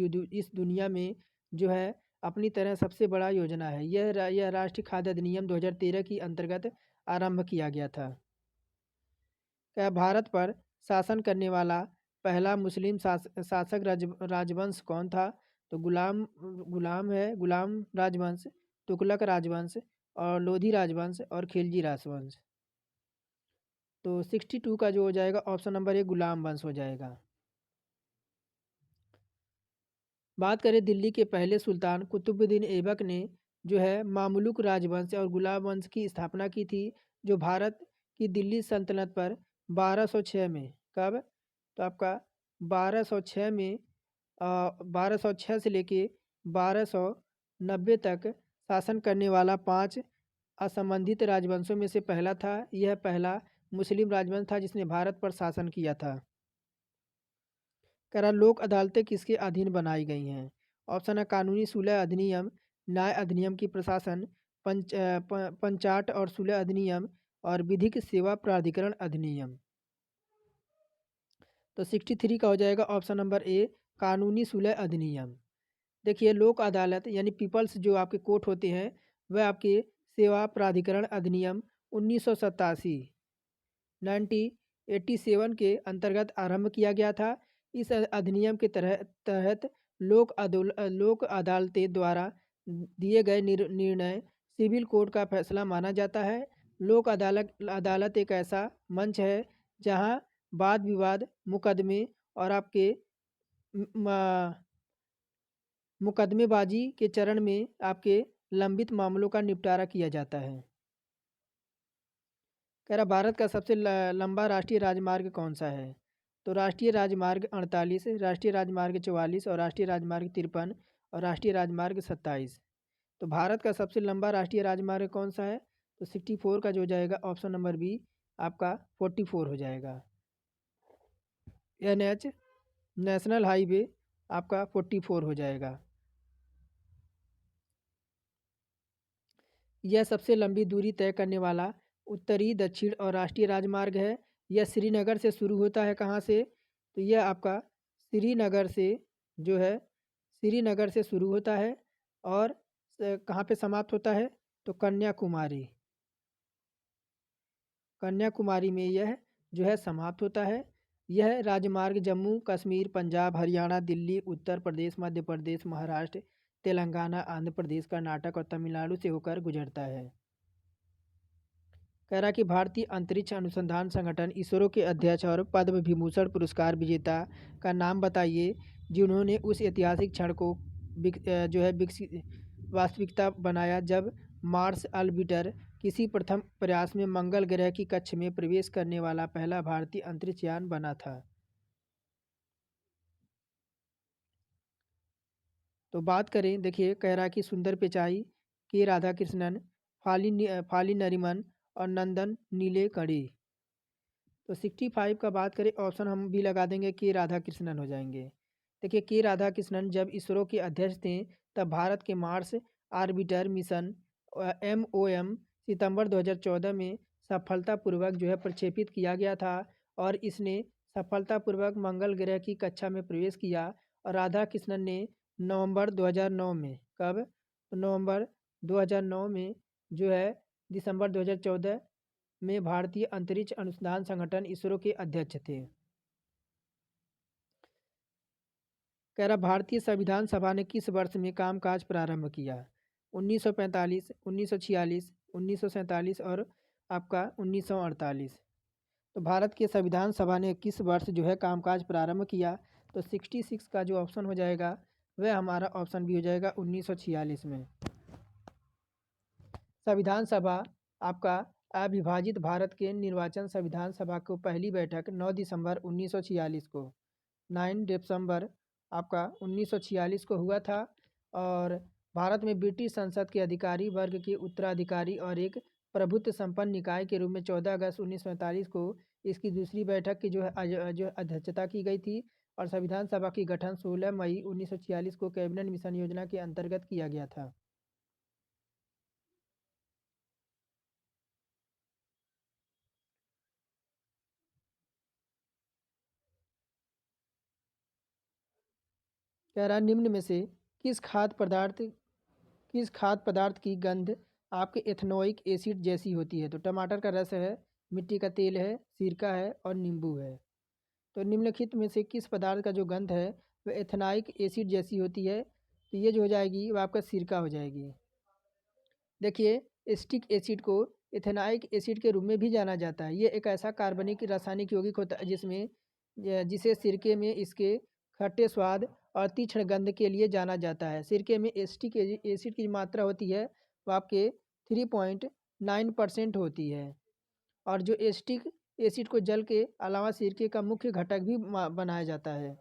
दुनिया में जो है अपनी तरह सबसे बड़ा योजना है। यह राष्ट्रीय खाद्य अधिनियम 2013 की अंतर्गत आरंभ किया गया था। क्या भारत पर शासन करने वाला पहला मुस्लिम शासक राजवंश कौन था। तो गुलाम राजवंश, तुगलक राजवंश और लोधी राजवंश और खिलजी राजवंश। तो 62 का जो हो जाएगा ऑप्शन नंबर ए गुलाम वंश हो जाएगा। बात करें दिल्ली के पहले सुल्तान कुतुबुद्दीन ऐबक ने जो है मामलुक राजवंश और गुलाम वंश की स्थापना की थी, जो भारत की दिल्ली सल्तनत पर 1206 में कब। तो आपका 1206 में 1206 से लेके 1290 तक शासन करने वाला 5 असंबंधित राजवंशों में से पहला था। यह पहला मुस्लिम राजवंश था जिसने भारत पर शासन किया था। कह रहा लोक अदालतें किसके अधीन बनाई गई हैं? ऑप्शन है कानूनी सुलह अधिनियम, न्याय अधिनियम की प्रशासन, पंचाट और सुलह अधिनियम और विधिक सेवा प्राधिकरण अधिनियम। तो 63 का हो जाएगा ऑप्शन नंबर ए, कानूनी सुलह अधिनियम। देखिए लोक अदालत यानी पीपल्स जो आपके कोर्ट होते हैं वह आपके सेवा प्राधिकरण अधिनियम 1987 1987 के अंतर्गत आरंभ किया गया था। इस अधिनियम के तहत लोक अदालतें द्वारा दिए गए निर्णय सिविल कोर्ट का फैसला माना जाता है। लोक अदालत एक ऐसा मंच है जहां वाद विवाद, मुकदमे और आपके मुकदमेबाजी के चरण में आपके लंबित मामलों का निपटारा किया जाता है। कह रहा भारत का सबसे लंबा राष्ट्रीय राजमार्ग कौन सा है? तो राष्ट्रीय राजमार्ग 48, राष्ट्रीय राजमार्ग 44 और राष्ट्रीय राजमार्ग 53 और राष्ट्रीय राजमार्ग 27। तो भारत का सबसे लंबा राष्ट्रीय राजमार्ग कौन सा है? तो 64 का जो हो जाएगा ऑप्शन नंबर बी आपका 44 हो जाएगा। NH नेशनल हाईवे आपका 44 हो जाएगा। यह सबसे लंबी दूरी तय करने वाला उत्तरी, दक्षिण और राष्ट्रीय राजमार्ग है। यह श्रीनगर से शुरू होता है। कहाँ से? तो यह आपका श्रीनगर से जो है श्रीनगर से शुरू होता है और कहाँ पे समाप्त होता है? तो कन्याकुमारी। कन्याकुमारी में यह जो है समाप्त होता है। यह राजमार्ग जम्मू कश्मीर, पंजाब, हरियाणा, दिल्ली, उत्तर प्रदेश, मध्य प्रदेश, महाराष्ट्र, तेलंगाना, आंध्र प्रदेश, कर्नाटक और तमिलनाडु से होकर गुजरता है। कह रहा कि भारतीय अंतरिक्ष अनुसंधान संगठन इसरो के अध्यक्ष और पद्म विभूषण पुरस्कार विजेता का नाम बताइए जिन्होंने उस ऐतिहासिक क्षण को जो है विकसित वास्तविकता बनाया जब मार्स ऑर्बिटर किसी प्रथम प्रयास में मंगल ग्रह की कक्ष में प्रवेश करने वाला पहला भारतीय अंतरिक्ष यान बना था। तो बात करें, देखिए कह रहा कि सुंदर पिचाई, के राधाकृष्णन, फाली नरीमन और नंदन नीलेकणी। तो 65 का बात करें ऑप्शन हम भी लगा देंगे के राधाकृष्णन हो जाएंगे। देखिए के राधाकृष्णन जब इसरो के अध्यक्ष थे तब भारत के मार्स आर्बिटर मिशन MOM सितंबर 2014 में सफलतापूर्वक जो है प्रक्षेपित किया गया था और इसने सफलतापूर्वक मंगल ग्रह की कक्षा में प्रवेश किया। और राधाकृष्णन ने नवंबर 2009 में, कब? नवंबर 2009 में जो है दिसंबर 2014 में भारतीय अंतरिक्ष अनुसंधान संगठन इसरो के अध्यक्ष थे। कह रहा भारतीय संविधान सभा ने किस वर्ष में कामकाज प्रारंभ किया? 1945, 1946, 1947 और आपका 1948। तो भारत के संविधान सभा ने किस वर्ष जो है कामकाज प्रारंभ किया? तो 66 का जो ऑप्शन हो जाएगा वह हमारा ऑप्शन भी हो जाएगा 1946 में। संविधान सभा आपका अविभाजित भारत के निर्वाचन संविधान सभा को पहली बैठक 9 दिसंबर 1946 को 9 दिसंबर आपका 1946 को हुआ था। और भारत में ब्रिटिश संसद के अधिकारी वर्ग के उत्तराधिकारी और एक प्रभुत्व संपन्न निकाय के रूप में 14 अगस्त 1947 को इसकी दूसरी बैठक की जो है अध्यक्षता की गई थी। और संविधान सभा की गठन 16 मई 1946 को कैबिनेट मिशन योजना के अंतर्गत किया गया था। कह रहा निम्न में से किस खाद्य पदार्थ की गंध आपके एथनोइक एसिड जैसी होती है? तो टमाटर का रस है, मिट्टी का तेल है, सिरका है और नींबू है। तो निम्नलिखित में से किस पदार्थ का जो गंध है वह एथनाइक एसिड जैसी होती है? तो ये जो हो जाएगी वह आपका सिरका हो जाएगी। देखिए एसिटिक एसिड को एथेनाइक एसिड के रूप में भी जाना जाता है। ये एक ऐसा कार्बनिक रासायनिक यौगिक होता है जिसे सिरके में इसके खट्टे स्वाद और तीक्ष्ण गंध के लिए जाना जाता है। सिरके में एसिटिक एसिड की मात्रा होती है वो आपके 3.9% होती है। और जो एसिटिक एसिड को जल के अलावा सिरके का मुख्य घटक भी बनाया जाता है।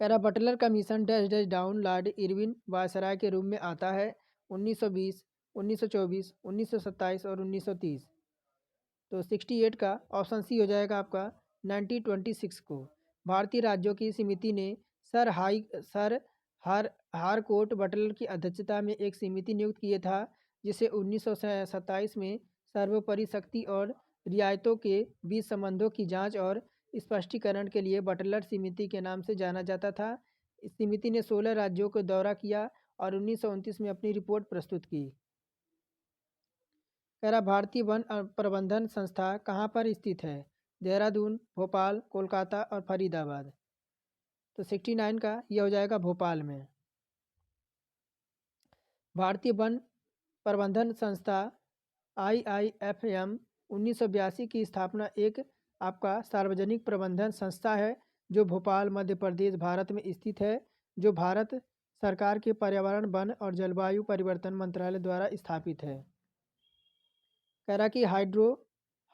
कह रहा Butler commission dash dash down Lord Irwin viceroy के रूप में आता है 1920, 1924, 1927 और 1930। तो 68 का ऑप्शन सी हो जाएगा आपका 1926 को। भारतीय राज्यों की समिति ने सर हारकोर्ट बटलर की अध्यक्षता में एक समिति नियुक्त किया था, जिसे 1927 में सर्वोपरि शक्ति और रियायतों के बीच संबंधों की जांच और स्पष्टीकरण के लिए बटलर समिति के नाम से जाना जाता था। इस समिति ने 16 राज्यों को दौरा किया और 1929 में अपनी रिपोर्ट प्रस्तुत की। कह रहा भारतीय वन प्रबंधन संस्था कहाँ पर स्थित है? देहरादून, भोपाल, कोलकाता और फरीदाबाद। तो 69 का यह हो जाएगा भोपाल में। भारतीय वन प्रबंधन संस्था IIFM 1982 की स्थापना एक आपका सार्वजनिक प्रबंधन संस्था है जो भोपाल, मध्य प्रदेश, भारत में स्थित है, जो भारत सरकार के पर्यावरण, वन और जलवायु परिवर्तन मंत्रालय द्वारा स्थापित है। कह रहा कि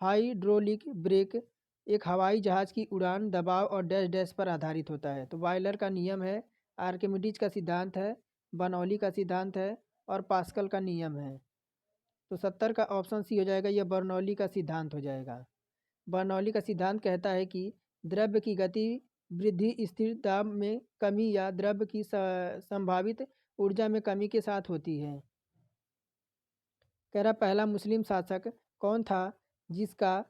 हाइड्रोलिक ब्रेक एक हवाई जहाज़ की उड़ान, दबाव और डैश डैश पर आधारित होता है। तो वायलर का नियम है, आर्किमिडीज का सिद्धांत है, बर्नौली का सिद्धांत है और पास्कल का नियम है। तो 70 का ऑप्शन सी हो जाएगा, यह बर्नौली का सिद्धांत हो जाएगा। बर्नौली का सिद्धांत कहता है कि द्रव्य की गति वृद्धि स्थिर दाब में कमी या द्रव्य की संभावित ऊर्जा में कमी के साथ होती है। कह रहा पहला मुस्लिम शासक कौन था जिसका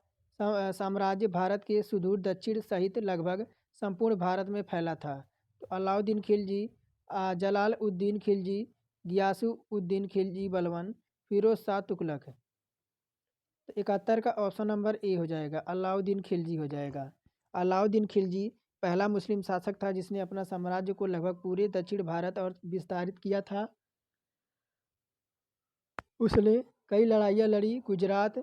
साम्राज्य भारत के सुदूर दक्षिण सहित लगभग संपूर्ण भारत में फैला था? तो अलाउद्दीन खिलजी, जलाल उद्दीन खिलजी, गियासुद्दीन खिलजी बलवन, फिरोज शाह तुगलक। तो 71 का ऑप्शन नंबर ए हो जाएगा, अलाउद्दीन खिलजी हो जाएगा। अलाउद्दीन खिलजी पहला मुस्लिम शासक था जिसने अपना साम्राज्य को लगभग पूरे दक्षिण भारत और विस्तारित किया था। उसने कई लड़ाइयाँ लड़ी, गुजरात,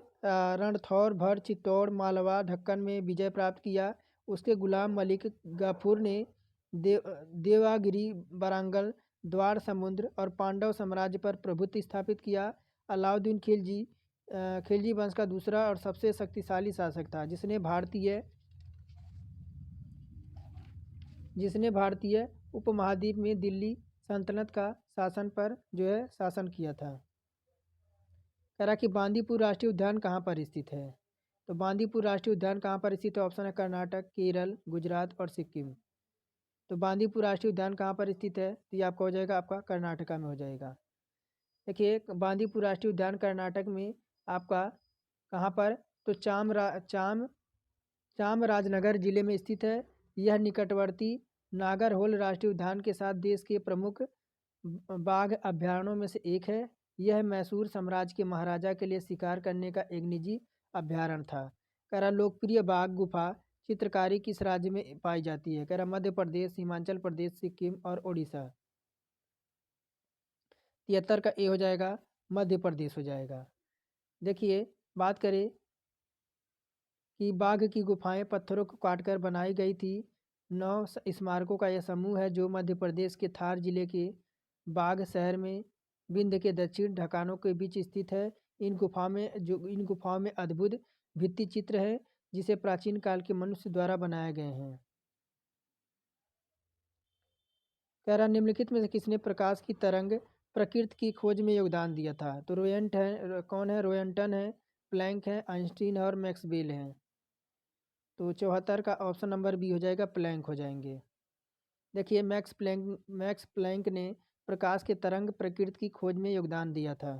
रणथौर, भर, चित्तौड़, मालवा, ढक्कन में विजय प्राप्त किया। उसके गुलाम मलिक गाफूर ने देवागिरी, वारंगल, द्वार समुद्र और पांडव साम्राज्य पर प्रभुत्व स्थापित किया। अलाउद्दीन खिलजी वंश का दूसरा और सबसे शक्तिशाली शासक था जिसने भारतीय उपमहाद्वीप में दिल्ली सल्तनत का शासन किया था। कह रहा कि बांदीपुर राष्ट्रीय उद्यान कहाँ पर स्थित है? तो बांदीपुर राष्ट्रीय उद्यान कहाँ पर स्थित है? ऑप्शन है कर्नाटक, केरल, गुजरात और सिक्किम। तो बांदीपुर राष्ट्रीय उद्यान कहाँ पर स्थित है? तो ये आपका हो जाएगा, आपका कर्नाटका में हो जाएगा। देखिए बांदीपुर राष्ट्रीय उद्यान कर्नाटक में आपका कहाँ पर? तो चामराजनगर जिले में स्थित है। यह निकटवर्ती नागरहोल राष्ट्रीय उद्यान के साथ देश के प्रमुख बाघ अभ्यारण्यों में से एक है। यह मैसूर साम्राज्य के महाराजा के लिए शिकार करने का एक निजी अभ्यारण्य था। कह रहा लोकप्रिय बाघ गुफा चित्रकारी किस राज्य में पाई जाती है? कह रहा मध्य प्रदेश, हिमाचल प्रदेश, सिक्किम और उड़ीसा। 73 का ए हो जाएगा, मध्य प्रदेश हो जाएगा। देखिए बात करें कि बाघ की गुफाएं पत्थरों को काटकर बनाई गई थी। 9 स्मारकों का यह समूह है जो मध्य प्रदेश के थार जिले के बाघ शहर में विंध्य के दक्षिण ढलानों के बीच स्थित है। इन गुफाओं में अद्भुत भित्ति चित्र है जिसे प्राचीन काल के मनुष्य द्वारा बनाए गए हैं। कह रहा निम्नलिखित में से किसने प्रकाश की तरंग प्रकृति की खोज में योगदान दिया था? तो कौन है? रोयंटन है, प्लैंक है, आइंस्टीन है और मैक्सवेल है। तो 74 का ऑप्शन नंबर बी हो जाएगा, प्लैंक हो जाएंगे। देखिए मैक्स प्लैंक ने प्रकाश के तरंग प्रकृति की खोज में योगदान दिया था।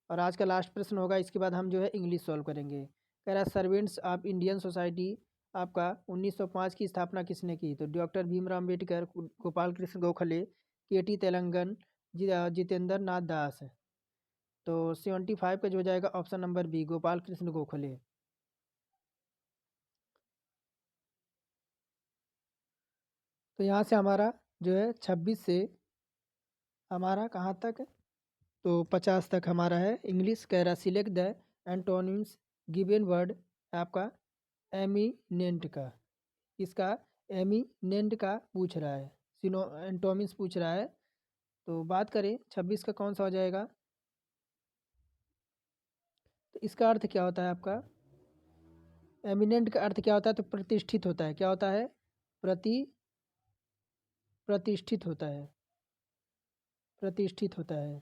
और आज का लास्ट प्रश्न होगा, इसके बाद हम जो है इंग्लिश सॉल्व करेंगे। कह रहा सर्वेंट्स ऑफ इंडियन सोसाइटी आपका 1905 की स्थापना किसने की? तो डॉक्टर भीमराव अम्बेडकर, गोपाल कृष्ण गोखले, KT तेलंगन, जितेंद्र नाथ दास। तो 75 का जो हो जाएगा option number B, Gopal Krishna Gokhale. तो यहाँ से हमारा जो है 26 से हमारा कहाँ तक? तो 50 तक हमारा है इंग्लिश। कह रहा select the antonyms given word आपका एमिनेंट का, इसका एमिनेंट का पूछ रहा है, एंटोनिम्स पूछ रहा है। तो बात करें 26 का कौन सा हो जाएगा? तो इसका अर्थ क्या होता है आपका? एमिनेंट का अर्थ क्या होता है? तो प्रतिष्ठित होता है। क्या होता है? प्रतिष्ठित होता है, प्रतिष्ठित होता है।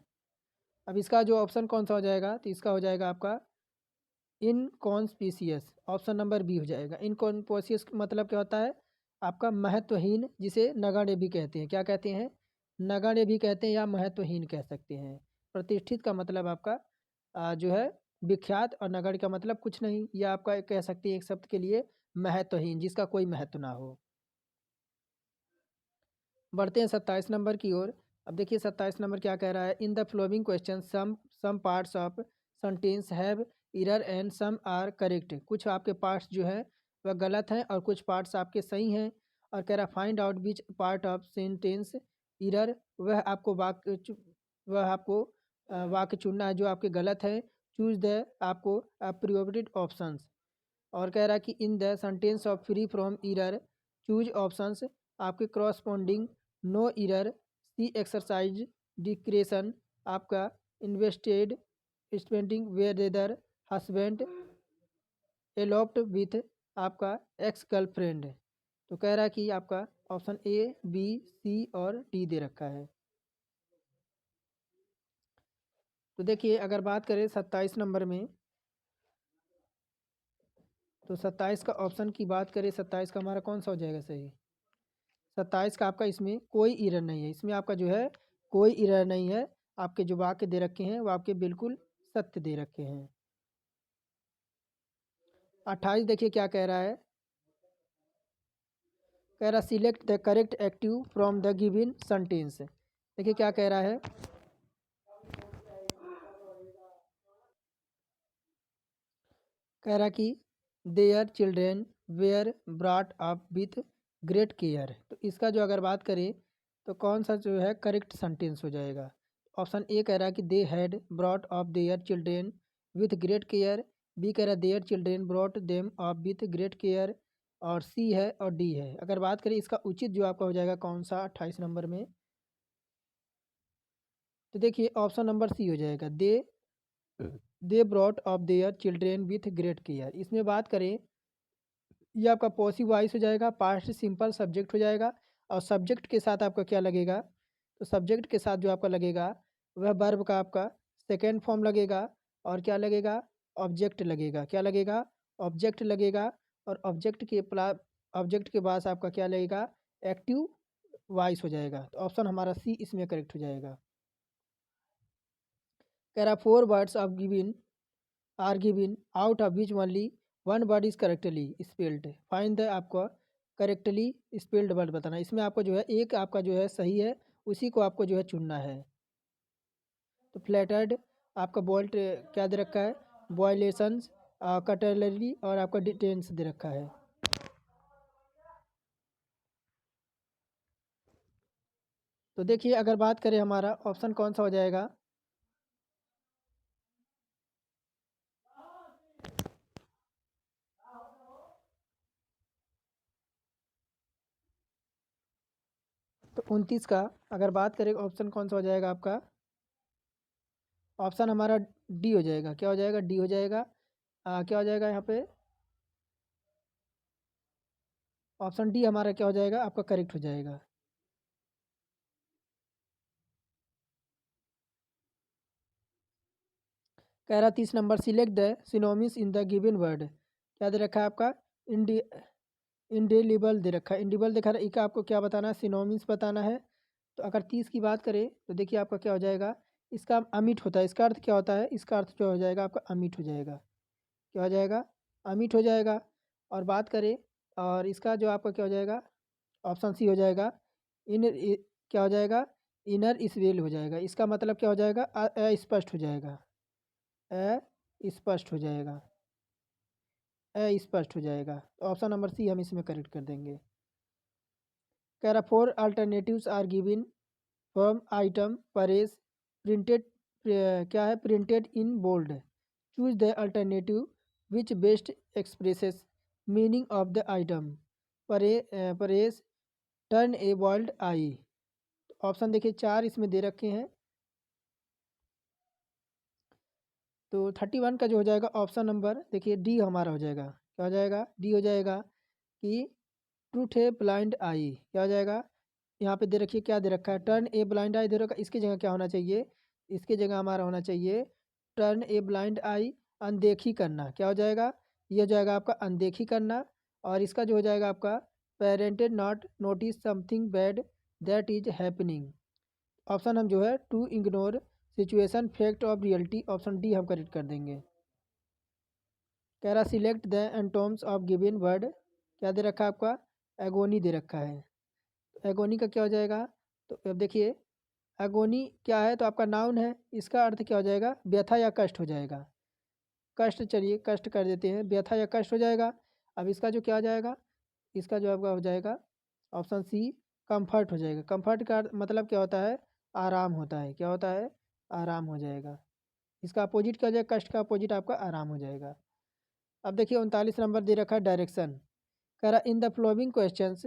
अब इसका जो ऑप्शन कौन सा हो जाएगा, तो इसका हो जाएगा आपका इनकॉन्स्पिशियस, ऑप्शन नंबर बी हो जाएगा। इनकॉन्स्पिशियस मतलब क्या होता है, आपका महत्वहीन, जिसे नगण्य भी कहते हैं। क्या कहते हैं, नगण्य भी कहते हैं या महत्वहीन कह सकते हैं। प्रतिष्ठित का मतलब आपका जो है विख्यात, और नगण्य का मतलब कुछ नहीं, या आपका कह सकते हैं एक शब्द के लिए महत्वहीन, जिसका कोई महत्व ना हो। बढ़ते हैं 27 नंबर की ओर। अब देखिए 27 नंबर क्या कह रहा है, in the following question some parts of sentence have error and some are correct. कुछ आपके पार्ट्स जो है वह गलत हैं और कुछ पार्ट्स आपके सही हैं। और कह रहा find out which part of sentence error, वह आपको वाक्य चुनना है जो आपके गलत है। चूज द आपको अप्रोप्रिएट ऑप्शंस। और कह रहा है कि in the sentence of free from error choose options आपके corresponding no error C exercise discretion आपका invested spending whether husband eloped with आपका एक्स गर्लफ्रेंड। तो कह रहा है कि आपका ऑप्शन ए बी सी और डी दे रखा है। तो देखिए अगर बात करें 27 नंबर में, तो 27 का ऑप्शन की बात करें, 27 का हमारा कौन सा हो जाएगा सही। 27 का आपका इसमें कोई एरर नहीं है, इसमें आपका जो है कोई एरर नहीं है। आपके जो वाक्य दे रखे हैं वो आपके बिल्कुल सत्य दे रखे हैं। 28 देखिए क्या कह रहा है, कह रहा select the correct active from the given sentence. देखिए क्या कह रहा है, कह रहा कि their children were brought up with great care. तो इसका जो अगर बात करें तो कौन सा जो है करेक्ट सेंटेंस हो जाएगा। ऑप्शन ए कह रहा है कि they had brought up their children with great care, B कह रहा है their children brought them up with great care, और सी है और डी है। अगर बात करें इसका उचित जो आपका हो जाएगा कौन सा 28 नंबर में, तो देखिए ऑप्शन नंबर सी हो जाएगा, they brought up their children with great care. इसमें बात करें ये आपका पॉसिव वॉइस हो जाएगा, पास्ट सिंपल सब्जेक्ट हो जाएगा, और सब्जेक्ट के साथ आपका क्या लगेगा, तो सब्जेक्ट के साथ जो आपका लगेगा वह वर्ब का आपका सेकेंड फॉर्म लगेगा। और क्या लगेगा, ऑब्जेक्ट लगेगा। क्या लगेगा, ऑब्जेक्ट लगेगा। और ऑब्जेक्ट के बाद आपका क्या लगेगा, एक्टिव वॉइस हो जाएगा। तो ऑप्शन हमारा सी इसमें करेक्ट हो जाएगा। कह रहा 4 words of given are given out of which only one word is correctly spelled, find the आपको करेक्टली स्पेल्ड वर्ड बताना। इसमें आपको जो है एक आपका जो है सही है, उसी को आपको जो है चुनना है। तो फ्लैटर्ड आपका बोल्ट क्या दे रखा है, बॉयलेशंस कटलरी और आपका डिटेंस दे रखा है। तो देखिए अगर बात करें हमारा ऑप्शन कौन सा हो जाएगा, तो 29 का अगर बात करें ऑप्शन कौन सा हो जाएगा आपका, ऑप्शन हमारा डी हो जाएगा। क्या हो जाएगा, डी हो जाएगा। क्या हो जाएगा यहाँ पे, ऑप्शन डी हमारा क्या हो जाएगा आपका करेक्ट हो जाएगा। कह रहा 30 number select the synonyms in the given word. क्या दे रखा है आपका, इंडी इंडेलिबल दे रखा है, इंडिबल दिखा रहा है। का आपको क्या बताना है, सिनोनिम्स बताना है। तो अगर 30 की बात करें तो देखिए आपका क्या हो जाएगा, इसका अमिट होता है। इसका अर्थ क्या होता है, इसका अर्थ जो हो जाएगा आपका अमिट हो जाएगा। क्या हो जाएगा, अमिट हो जाएगा। और बात करें, और इसका जो आपका क्या हो जाएगा, ऑप्शन सी हो जाएगा, क्या हो जाएगा, इनर इसवेल हो जाएगा। इसका मतलब क्या हो जाएगा, अस्पष्ट हो जाएगा, अस्पष्ट हो जाएगा, अस्पष्ट हो जाएगा। तो ऑप्शन नंबर सी हम इसमें करेक्ट कर देंगे। कह रहा 4 alternatives are given from item phrase printed, क्या है, printed in bold. Choose the alternative which best expresses meaning of the item. Phrase turn a bold eye. Option देखिए 4 इसमें दे रखे हैं। तो 31 का जो हो जाएगा ऑप्शन नंबर देखिए डी हमारा हो जाएगा। क्या हो जाएगा, डी हो जाएगा कि ट्रूथ ए ब्लाइंड आई। क्या हो जाएगा, यहाँ पे दे रखिए क्या दे रखा है, टर्न ए ब्लाइंड आई दे रखा है। इसकी जगह क्या होना चाहिए, इसकी जगह हमारा होना चाहिए टर्न ए ब्लाइंड आई, अनदेखी करना। क्या हो जाएगा, ये हो जाएगा आपका अनदेखी करना। और इसका जो हो जाएगा आपका parented not notice something bad that is happening. Option हम जो है to ignore situation fact of reality, option D हम करेक्ट कर देंगे। कह रहा select the antonyms of given word, क्या दे रखा है आपका, एगोनी दे रखा है। एगोनी का क्या हो जाएगा, तो अब देखिए एगोनी क्या है, तो आपका नाउन है, इसका अर्थ क्या हो जाएगा, व्यथा या कष्ट हो जाएगा। कष्ट, चलिए कष्ट कर देते हैं, व्यथा या कष्ट हो जाएगा। अब इसका जो क्या हो जाएगा, इसका जो आपका हो जाएगा ऑप्शन सी कंफर्ट हो जाएगा। कंफर्ट का मतलब क्या होता है, आराम होता है। क्या होता है, आराम हो जाएगा। इसका अपोजिट क्या हो जाएगा, कष्ट का अपोजिट आपका आराम हो जाएगा। अब देखिए 39 नंबर दे रखा है डायरेक्शन। कह रहा in the following questions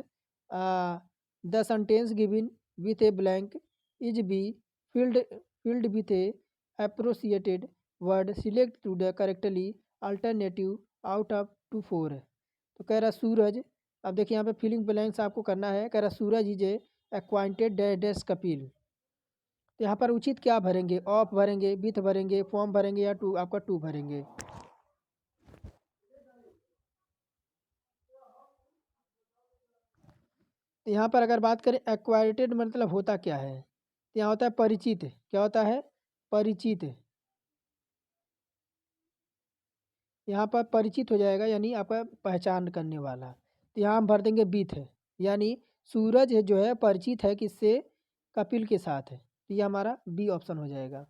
the sentence given with a blank is be filled filled with a appropriated word, select to the correctly alternative out of to 4। तो कह रहा सूरज, अब देखिए यहाँ पे फिलिंग ब्लैंक्स आपको करना है। कह रहा सूरज इज ए एक्वाइंटेड डैश कपिल। तो यहाँ पर उचित क्या भरेंगे, ऑफ भरेंगे, विथ भरेंगे, फॉर्म भरेंगे, या टू, आपका टू भरेंगे। तो यहाँ पर अगर बात करें एक्वाइटेड मतलब होता क्या है, तो यहाँ होता है परिचित। क्या होता है, परिचित। यहाँ पर परिचित हो जाएगा, यानी आपका पहचान करने वाला। तो यहाँ हम भर देंगे बीथ है, यानी सूरज है जो है परिचित है किससे, कपिल के साथ है। तो ये हमारा बी ऑप्शन हो जाएगा।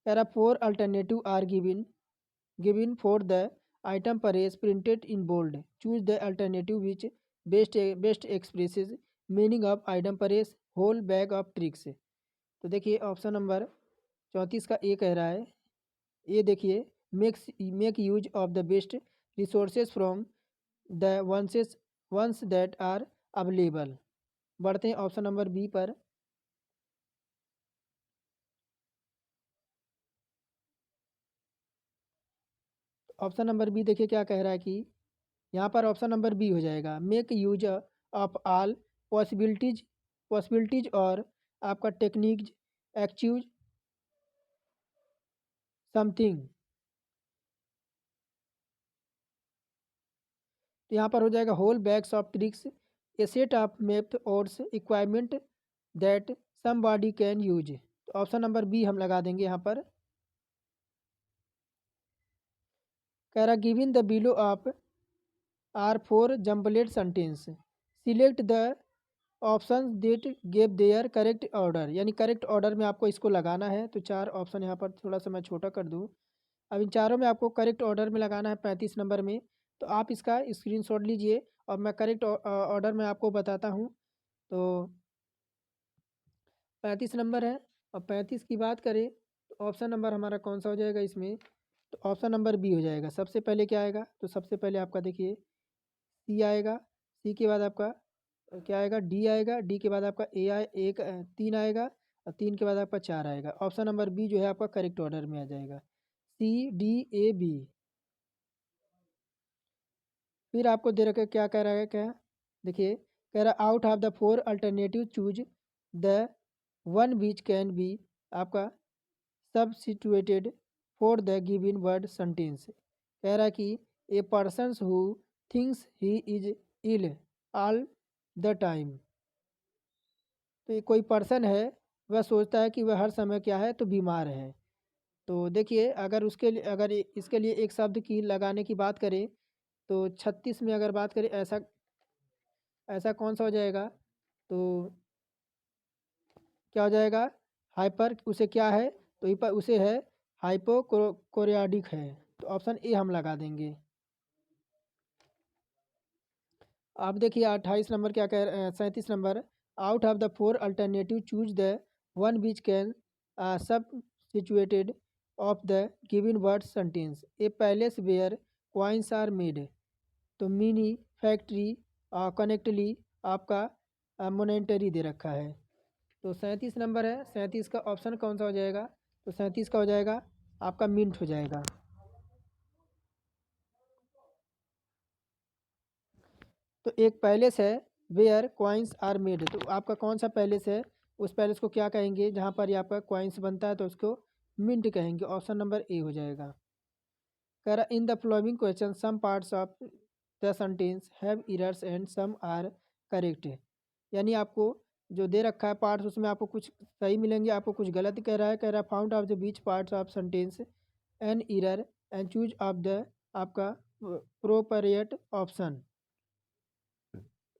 कह रहा four alternative are given for the item phrase printed in bold, choose the alternative which best expresses meaning of item phrase whole bag of tricks. तो देखिए ऑप्शन नंबर 34 का ए कह रहा है, ये देखिए make use of the best resources from the ones that are available. बढ़ते हैं ऑप्शन नंबर बी पर। ऑप्शन नंबर बी देखिए क्या कह रहा है कि यहाँ पर ऑप्शन नंबर बी हो जाएगा make use of all possibilities और आपका टेक्निक एक्चूज समथिंग। तो यहाँ पर हो जाएगा whole bags of tricks, a set of methods equipment that somebody can use. तो ऑप्शन नंबर बी हम लगा देंगे यहाँ पर। कह रहा given the below of are four jumbled sentence, select the option that gave their correct order, यानी करेक्ट ऑर्डर में आपको इसको लगाना है। तो चार ऑप्शन यहाँ पर थोड़ा सा मैं छोटा कर दूँ। अब इन चारों में आपको करेक्ट ऑर्डर में लगाना है 35 नंबर में। तो आप इसका स्क्रीनशॉट लीजिए और मैं करेक्ट ऑर्डर में आपको बताता हूँ। तो 35 नंबर है, और 35 की बात करें तो ऑप्शन नंबर हमारा कौन सा हो जाएगा इसमें, तो ऑप्शन नंबर बी हो जाएगा। सबसे पहले क्या आएगा, तो सबसे पहले आपका देखिए सी आएगा, सी के बाद आपका क्या आएगा, डी आएगा, डी के बाद आपका ए आए एक तीन आएगा, और तीन के बाद आपका चार आएगा। ऑप्शन नंबर बी जो है आपका करेक्ट ऑर्डर में आ जाएगा, सी डी ए बी। फिर आपको दे रखा क्या कह रहा है, क्या देखिए कह रहा out of the four alternative choose the one which can be आपका substituted for the given word sentence। कह रहा है कि a person who thinks he is ill all the time. तो ये कोई पर्सन है, वह सोचता है कि वह हर समय क्या है, तो बीमार है। तो देखिए अगर उसके लिए, अगर इसके लिए एक शब्द की लगाने की बात करें, तो 36 में अगर बात करें, ऐसा ऐसा कौन सा हो जाएगा, तो क्या हो जाएगा, हाइपर उसे क्या है, तो उसे है हाइपोकोरियाडिक है। तो ऑप्शन ए हम लगा देंगे। आप देखिए 28 नंबर क्या कह रहे, 37 number out of the four alternative choose the one which can sub situated of the given word sentence, a palace where coins are made. तो मिनी फैक्ट्री कनेक्टली आपका मोनेटरी दे रखा है। तो 37 नंबर है, 37 का ऑप्शन कौन सा हो जाएगा, तो 37 का हो जाएगा आपका मिंट हो जाएगा। तो एक पैलेस है, वेयर क्वाइंस आर मेड, तो आपका कौन सा पैलेस है, उस पैलेस को क्या कहेंगे जहाँ पर ये आपका क्वाइंस बनता है, तो उसको मिंट कहेंगे। ऑप्शन नंबर ए हो जाएगा। कह रहा in the following question some parts of the sentence have errors and some are correct, यानी आपको जो दे रखा है पार्ट्स उसमें आपको कुछ सही मिलेंगे, आपको कुछ गलत कह रहा है फाउंड ऑफ द बीच parts of sentence an error and choose of the आपका प्रोपरिएट ऑप्शन।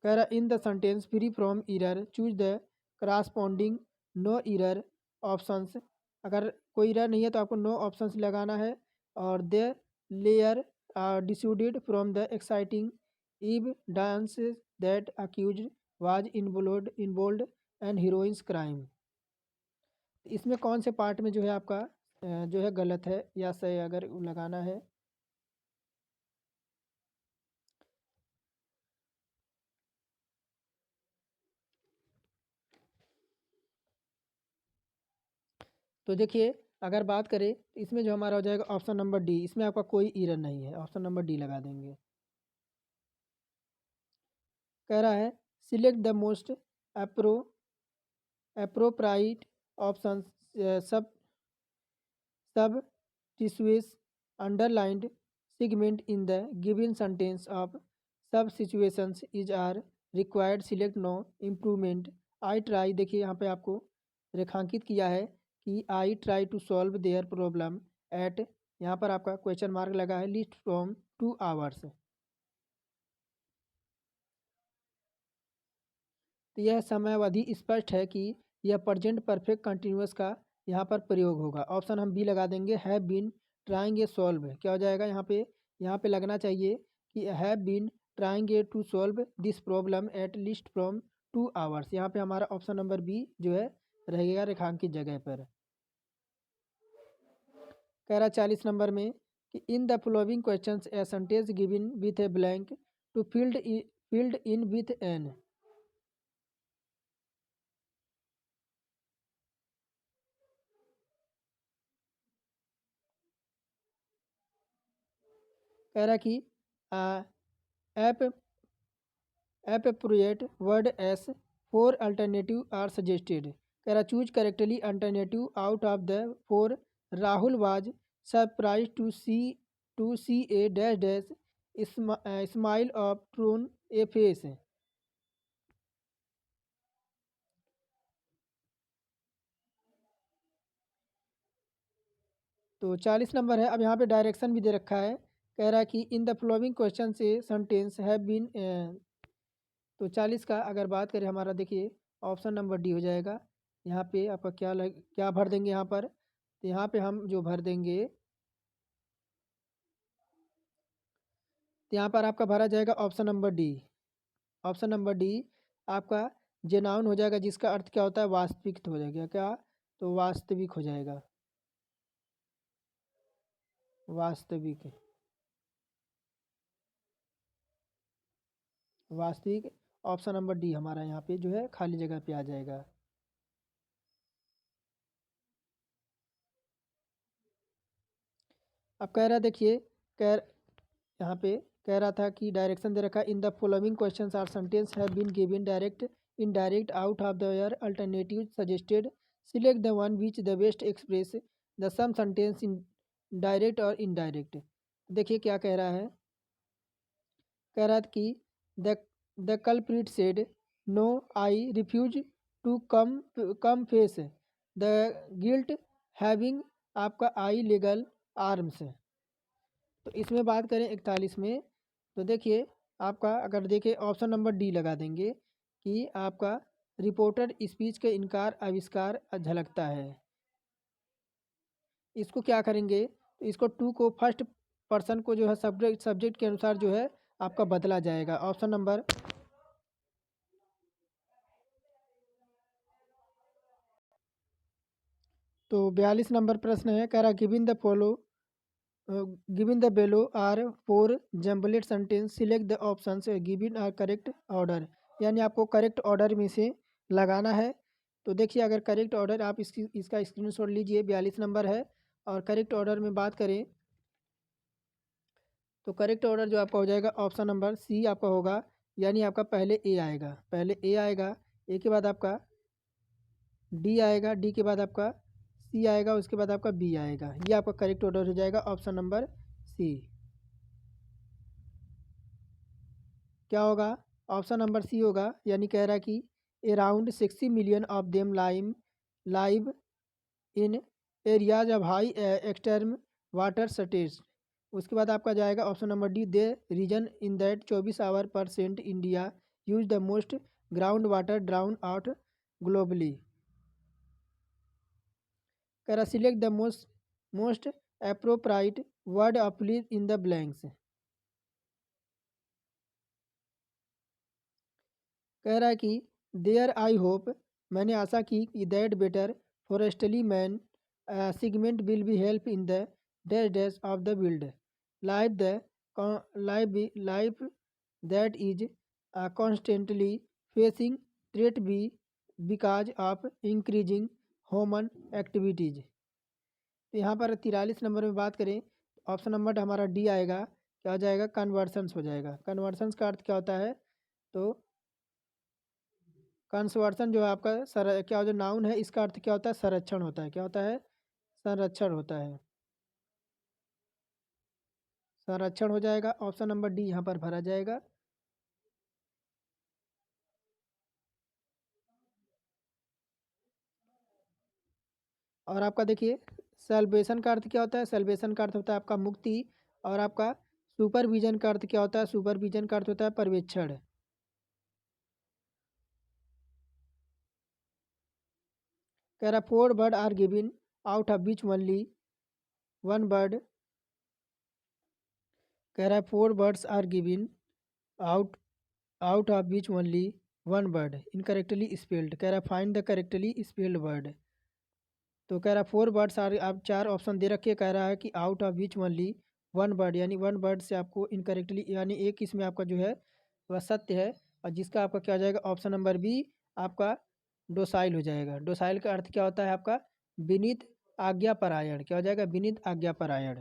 कह रहा in the sentence free from error choose the corresponding no error options, अगर कोई एरर नहीं है तो आपको नो ऑप्शंस लगाना है। और the lawyer deduced from the exciting eve dance that accused was involved and heroin's crime, इसमें कौन से पार्ट में जो है आपका जो है गलत है या सही अगर लगाना है। तो देखिए अगर बात करें तो इसमें जो हमारा हो जाएगा ऑप्शन नंबर डी, इसमें आपका कोई एरर नहीं है, ऑप्शन नंबर डी लगा देंगे। कह रहा है select the most appro appropriate option sub sub tissues underlined segment in the given sentence of sub situations is are required select no improvement I try, देखिए यहाँ पे आपको रेखांकित किया है कि I try to solve their problem at, यहाँ पर आपका क्वेश्चन मार्क लगा है, लिस्ट फ्रॉम 2 आवर्स। तो यह समयावधि स्पष्ट है कि यह प्रेजेंट परफेक्ट कंटिन्यूअस का यहाँ पर प्रयोग होगा। ऑप्शन हम बी लगा देंगे, have been trying a solve, क्या हो जाएगा यहाँ पे लगना चाहिए कि have been trying a to solve this problem at least from 2 hours, यहाँ पे हमारा ऑप्शन नंबर बी जो है रहेगा रेखांकित जगह पर। कह रहा 40 नंबर में कि in the following questions a sentence given with a blank to field in with an, कह रहा कि एप appropriate word as 4 alternative are suggested, कह रहा choose correctly alternative out of the 4, Rahul was surprise to see a dash dash smile of ट्रून ए फेस। तो 40 नंबर है। अब यहाँ पे डायरेक्शन भी दे रखा है, कह रहा है कि इन द फॉलोइंग क्वेश्चन से सेंटेंस हैव बीन, तो 40 का अगर बात करें हमारा देखिए ऑप्शन नंबर डी हो जाएगा। यहाँ पे आपका क्या भर देंगे यहाँ पर, तो यहाँ पे हम जो भर देंगे, तो यहाँ पर आपका भरा जाएगा option number D. Option number D आपका जेनाउन हो जाएगा, जिसका अर्थ क्या होता है वास्तविक हो जाएगा, क्या तो वास्तविक हो जाएगा, वास्तविक वास्तविक। ऑप्शन नंबर डी हमारा यहाँ पे जो है खाली जगह पे आ जाएगा। अब कह रहा देखिए कह यहाँ पे कह रहा था कि डायरेक्शन दे रखा है in the following questions are sentence have been given direct indirect out of their alternative suggested, select the one which the best express the same sentence in direct और इनडायरेक्ट। देखिए क्या कह रहा है, कह रहा था कि the the culprit said no I refuse to come face the guilt having आपका आई लीगल आर्म्स। तो इसमें बात करें 41 में, तो देखिए आपका अगर देखें ऑप्शन नंबर डी लगा देंगे कि आपका रिपोर्टर स्पीच के इनकार आविष्कार झलकता है। इसको क्या करेंगे, तो इसको टू को फर्स्ट पर्सन को जो है सब्जेक्ट के अनुसार जो है आपका बदला जाएगा। ऑप्शन नंबर, तो 42 नंबर प्रश्न है, कह रहा given the below are 4 jumbled sentence select the options given are correct order, यानी आपको करेक्ट ऑर्डर में से लगाना है। तो देखिए अगर करेक्ट ऑर्डर आप इसका स्क्रीनशॉट लीजिए, 42 नंबर है। और करेक्ट ऑर्डर में बात करें तो करेक्ट ऑर्डर जो आपका हो जाएगा ऑप्शन नंबर सी आपका होगा, यानी आपका पहले ए आएगा, पहले ए आएगा, ए के बाद आपका डी आएगा, डी के बाद आपका सी आएगा, उसके बाद आपका बी आएगा। ये आपका करेक्ट ऑर्डर हो जाएगा, ऑप्शन नंबर सी। क्या होगा? ऑप्शन नंबर सी होगा, यानी कह रहा है कि around 60 million of them live in areas of high extreme water shortage. उसके बाद आपका जाएगा option number D, the region in that 24% India use the most ground water drawn out globally. कह रहा select the most appropriate word of fill in the blanks. कह रहा है कि देयर आई होप, मैंने आशा की कि that better forestly man segment will be help in the dash dash of the build life life that is constantly facing threat be because of increasing human activities. तो यहाँ पर 43 नंबर में बात करें, ऑप्शन नंबर हमारा डी आएगा। क्या हो जाएगा? कन्वर्सन्स हो जाएगा। कन्वर्सन्स का अर्थ क्या होता है? तो कंसवर्सन जो है आपका क्या जो नाउन है, इसका अर्थ क्या होता है? संरक्षण होता है। क्या होता है? संरक्षण होता है। संरक्षण हो जाएगा, ऑप्शन नंबर डी यहाँ पर भरा जाएगा। और आपका देखिए सेल्वेशन का अर्थ क्या होता है? सेल्वेशन का अर्थ होता है आपका मुक्ति। और आपका सुपरविजन का अर्थ क्या होता है? सुपरविजन का अर्थ होता है पर्यवेक्षण। कह रहा 4 bird are given out of which only 1 bird. कह रहा है 4 birds are given out out of which only 1 bird incorrectly spelled. कह रहा find the correctly spelled word. तो कह रहा 4 बर्ड्स आर, आप 4 ऑप्शन दे रखे, कह रहा है कि out of which only 1 bird, यानी 1 बर्ड से आपको इनकरेक्टली, यानी एक इसमें आपका जो है वह सत्य है। और जिसका आपका क्या हो जाएगा? ऑप्शन नंबर बी आपका डोसाइल हो जाएगा। डोसाइल का अर्थ क्या होता है आपका? विनीत आज्ञापरायण। क्या हो जाएगा? विनीत आज्ञापरायण।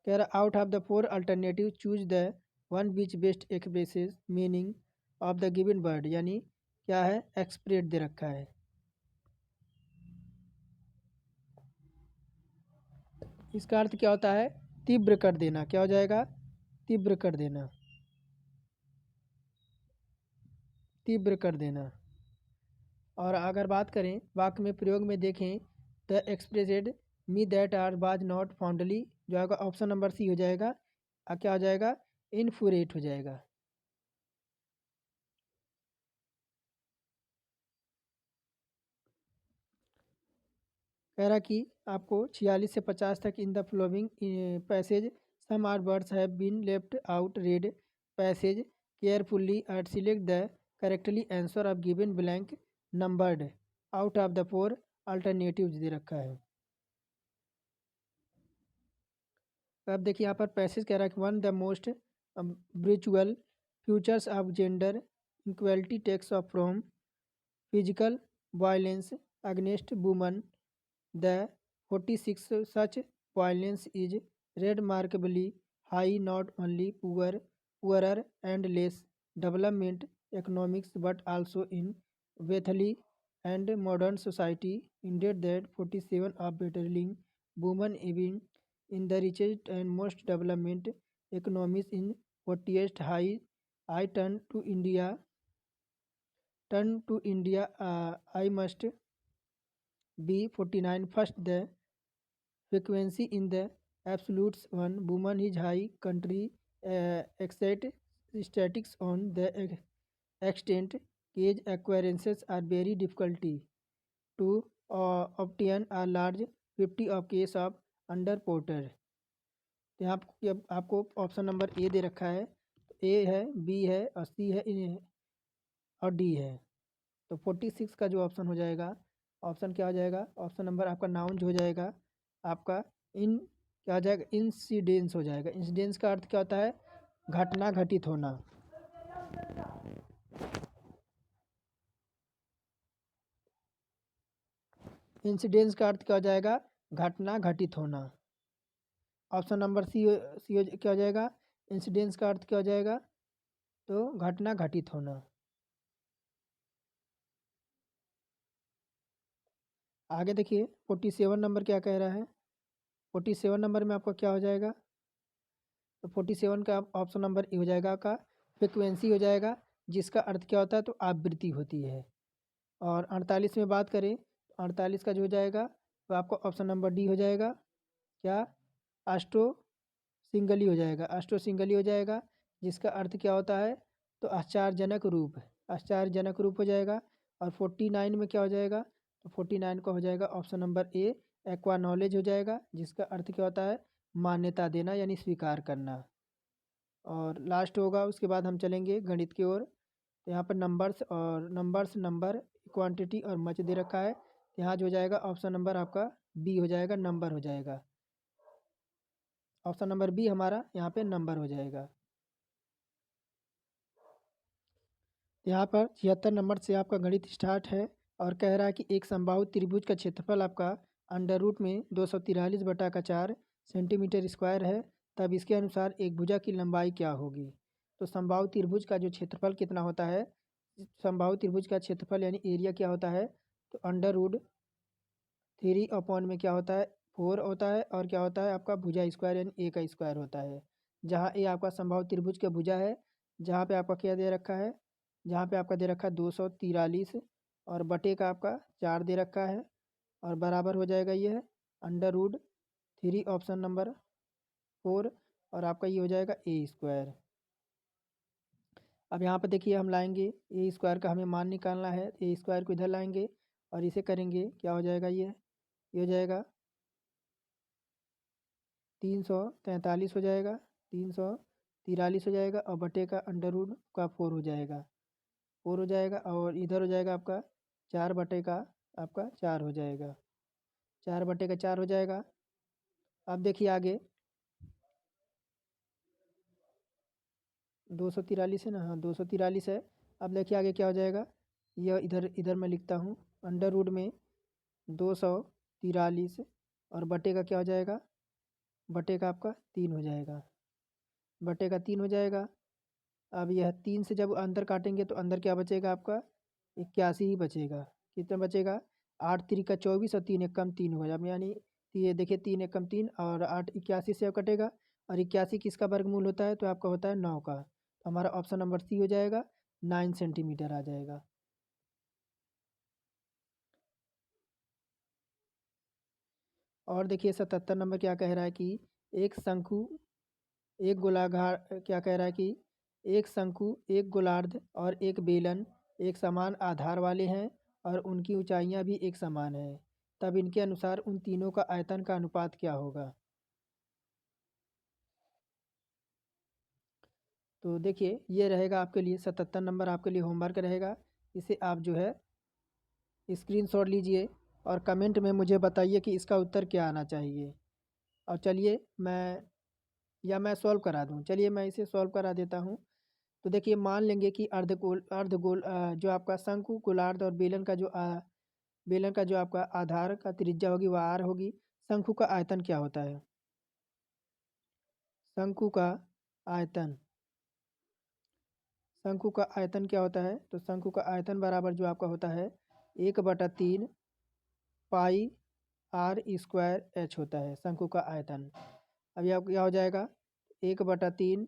कह रहा out of the 4 alternative choose the one which best expresses meaning of the given word, यानी क्या है? एक्सप्रेट दे रखा है। इसका अर्थ क्या होता है? तीव्र कर देना। क्या हो जाएगा? तीव्र कर देना, तीव्र कर देना। और अगर बात करें वाक्य में प्रयोग में देखें, the expressed me that are was not fondly, जो आएगा ऑप्शन नंबर सी हो जाएगा। क्या हो जाएगा? इनफ्यूरेट हो जाएगा। कह रहा कि आपको 46 से 50 तक in the flowing passage some are words have been left out, read passage carefully and select the correctly answer of given blank numbered out of the 4 alternatives दे रखा है। तो अब देखिए यहाँ पर पैसेज कह रहा है कि वन द मोस्ट ब्रिचुअल features of gender equality takes off from physical violence against woman. The 46 such violence is remarkably high not only poorer and less development economics but also in wealthy and modern society. Indeed, that 47 of battling women even in the richest and most development economies in 40th high. I turn to India. I must be 49 first the frequency in the absolutes. One woman is high country except statistics on the extent cage acquaintances are very difficulty to obtain a large 50 of case of under porter। तो यहाँ आपको ऑप्शन नंबर ए दे रखा है। ए है, बी है और सी है और डी है। तो 46 का जो ऑप्शन हो जाएगा, ऑप्शन क्या हो जाएगा? ऑप्शन नंबर आपका नाउन जो हो जाएगा आपका इन, क्या हो जाएगा? इंसिडेंस हो जाएगा। इंसिडेंस का अर्थ क्या होता है? घटना घटित होना। इंसिडेंस का अर्थ क्या हो जाएगा? घटना घटित होना। ऑप्शन नंबर सी क्या हो जाएगा? इंसिडेंस का अर्थ क्या हो जाएगा? तो घटना घटित होना। आगे देखिए 47 नंबर क्या कह रहा है। 47 नंबर में आपका क्या हो जाएगा, तो 47 का ऑप्शन नंबर ए हो जाएगा का फ्रिक्वेंसी हो जाएगा, जिसका अर्थ क्या होता है, तो आवृत्ति होती है। और 48 में बात करें, 48 का जो हो जाएगा तो आपका ऑप्शन नंबर डी हो जाएगा, क्या अष्टो सिंगली हो जाएगा, अष्टो सिंगली हो जाएगा, जिसका अर्थ क्या होता है, तो आश्चर्यजनक रूप, आश्चर्यजनक रूप हो जाएगा। और 49 में क्या हो जाएगा, तो 49 का हो जाएगा option number A aqua knowledge हो जाएगा, जिसका अर्थ क्या होता है, मान्यता देना यानी स्वीकार करना। और लास्ट होगा उसके बाद हम चलेंगे गणित की ओर। तो यहाँ पर नंबर्स और नंबर क्वांटिटी और मच दे रखा है। यहाँ जो हो जाएगा ऑप्शन नंबर आपका बी हो जाएगा, नंबर हो जाएगा। ऑप्शन नंबर बी हमारा यहाँ पे नंबर हो जाएगा। यहाँ पर 76 नंबर से आपका गणित स्टार्ट है और कह रहा है कि एक समबाहु त्रिभुज का क्षेत्रफल आपका अंडर रूट में 243/4 सेंटीमीटर स्क्वायर है, तब इसके अनुसार एक भुजा की लंबाई क्या होगी। तो समबाहु त्रिभुज का जो क्षेत्रफल कितना होता है, समबाहु त्रिभुज का क्षेत्रफल यानी एरिया क्या होता है, तो अंडर रूट 3 अपॉन में क्या होता है, 4 होता है, और क्या होता है आपका भुजा स्क्वायर यानी ए का स्क्वायर होता है। जहाँ ए आपका समबाहु त्रिभुज का भुजा है, जहाँ पे आपका क्या दे रखा है, जहाँ पे आपका दे रखा है 243 और बटे का आपका 4 दे रखा है, और बराबर हो जाएगा ये है अंडर रूट 3 ऑप्शन नंबर 4, और आपका ये हो जाएगा ए स्क्वायर। अब यहाँ पर देखिए हम लाएंगे ए स्क्वायर का, हमें मान निकालना है, ए स्क्वायर को इधर लाएंगे और इसे करेंगे, क्या हो जाएगा ये हो जाएगा 343 हो जाएगा, 343 हो जाएगा, और बटे का अंडर रूट का 4 हो जाएगा, 4 हो जाएगा, और इधर हो जाएगा आपका 4 बटे का आपका 4 हो जाएगा, 4 बटे का 4 हो जाएगा। अब देखिए आगे 243 है ना, हाँ 243 है। अब देखिए आगे क्या हो जाएगा, यह इधर इधर मैं लिखता हूँ, अंडर रूट में 243 और बटे का क्या हो जाएगा, बटे का आपका 3 हो जाएगा, बटे का 3 हो जाएगा। अब यह 3 से जब अंदर काटेंगे तो अंदर क्या बचेगा आपका, 81 ही बचेगा। कितना बचेगा, 8 3 का 24 और 3 1 कम 3 हो जाएगा, यानी ये देखिए 3 1 कम 3 और 8 81 से कटेगा, और 81 किसका वर्गमूल होता है, तो आपका होता है 9 का। तो हमारा ऑप्शन नंबर सी हो जाएगा, 9 सेंटीमीटर आ जाएगा। और देखिए 77 नंबर क्या कह रहा है कि एक शंकु एक गोलाकार, क्या कह रहा है कि एक शंकु एक गोलार्ध और एक बेलन एक समान आधार वाले हैं और उनकी ऊंचाइयां भी एक समान हैं, तब इनके अनुसार उन तीनों का आयतन का अनुपात क्या होगा। तो देखिए ये रहेगा आपके लिए 77 नंबर आपके लिए होमवर्क रहेगा। इसे आप जो है स्क्रीनशॉट लीजिए और कमेंट में मुझे बताइए कि इसका उत्तर क्या आना चाहिए। और चलिए मैं सॉल्व करा दूँ, चलिए मैं इसे सॉल्व करा देता हूँ। तो देखिए मान लेंगे कि अर्धगोल जो आपका शंकु गोलार्ध और बेलन का जो आपका आधार का त्रिज्या होगी वह आर होगी। शंकु का आयतन क्या होता है, शंकु का आयतन, शंकु का आयतन क्या होता है, तो शंकु का आयतन बराबर जो आपका होता है 1/3 पाई आर स्क्वायर एच होता है शंकु का आयतन। अब यह क्या हो जाएगा, 1/3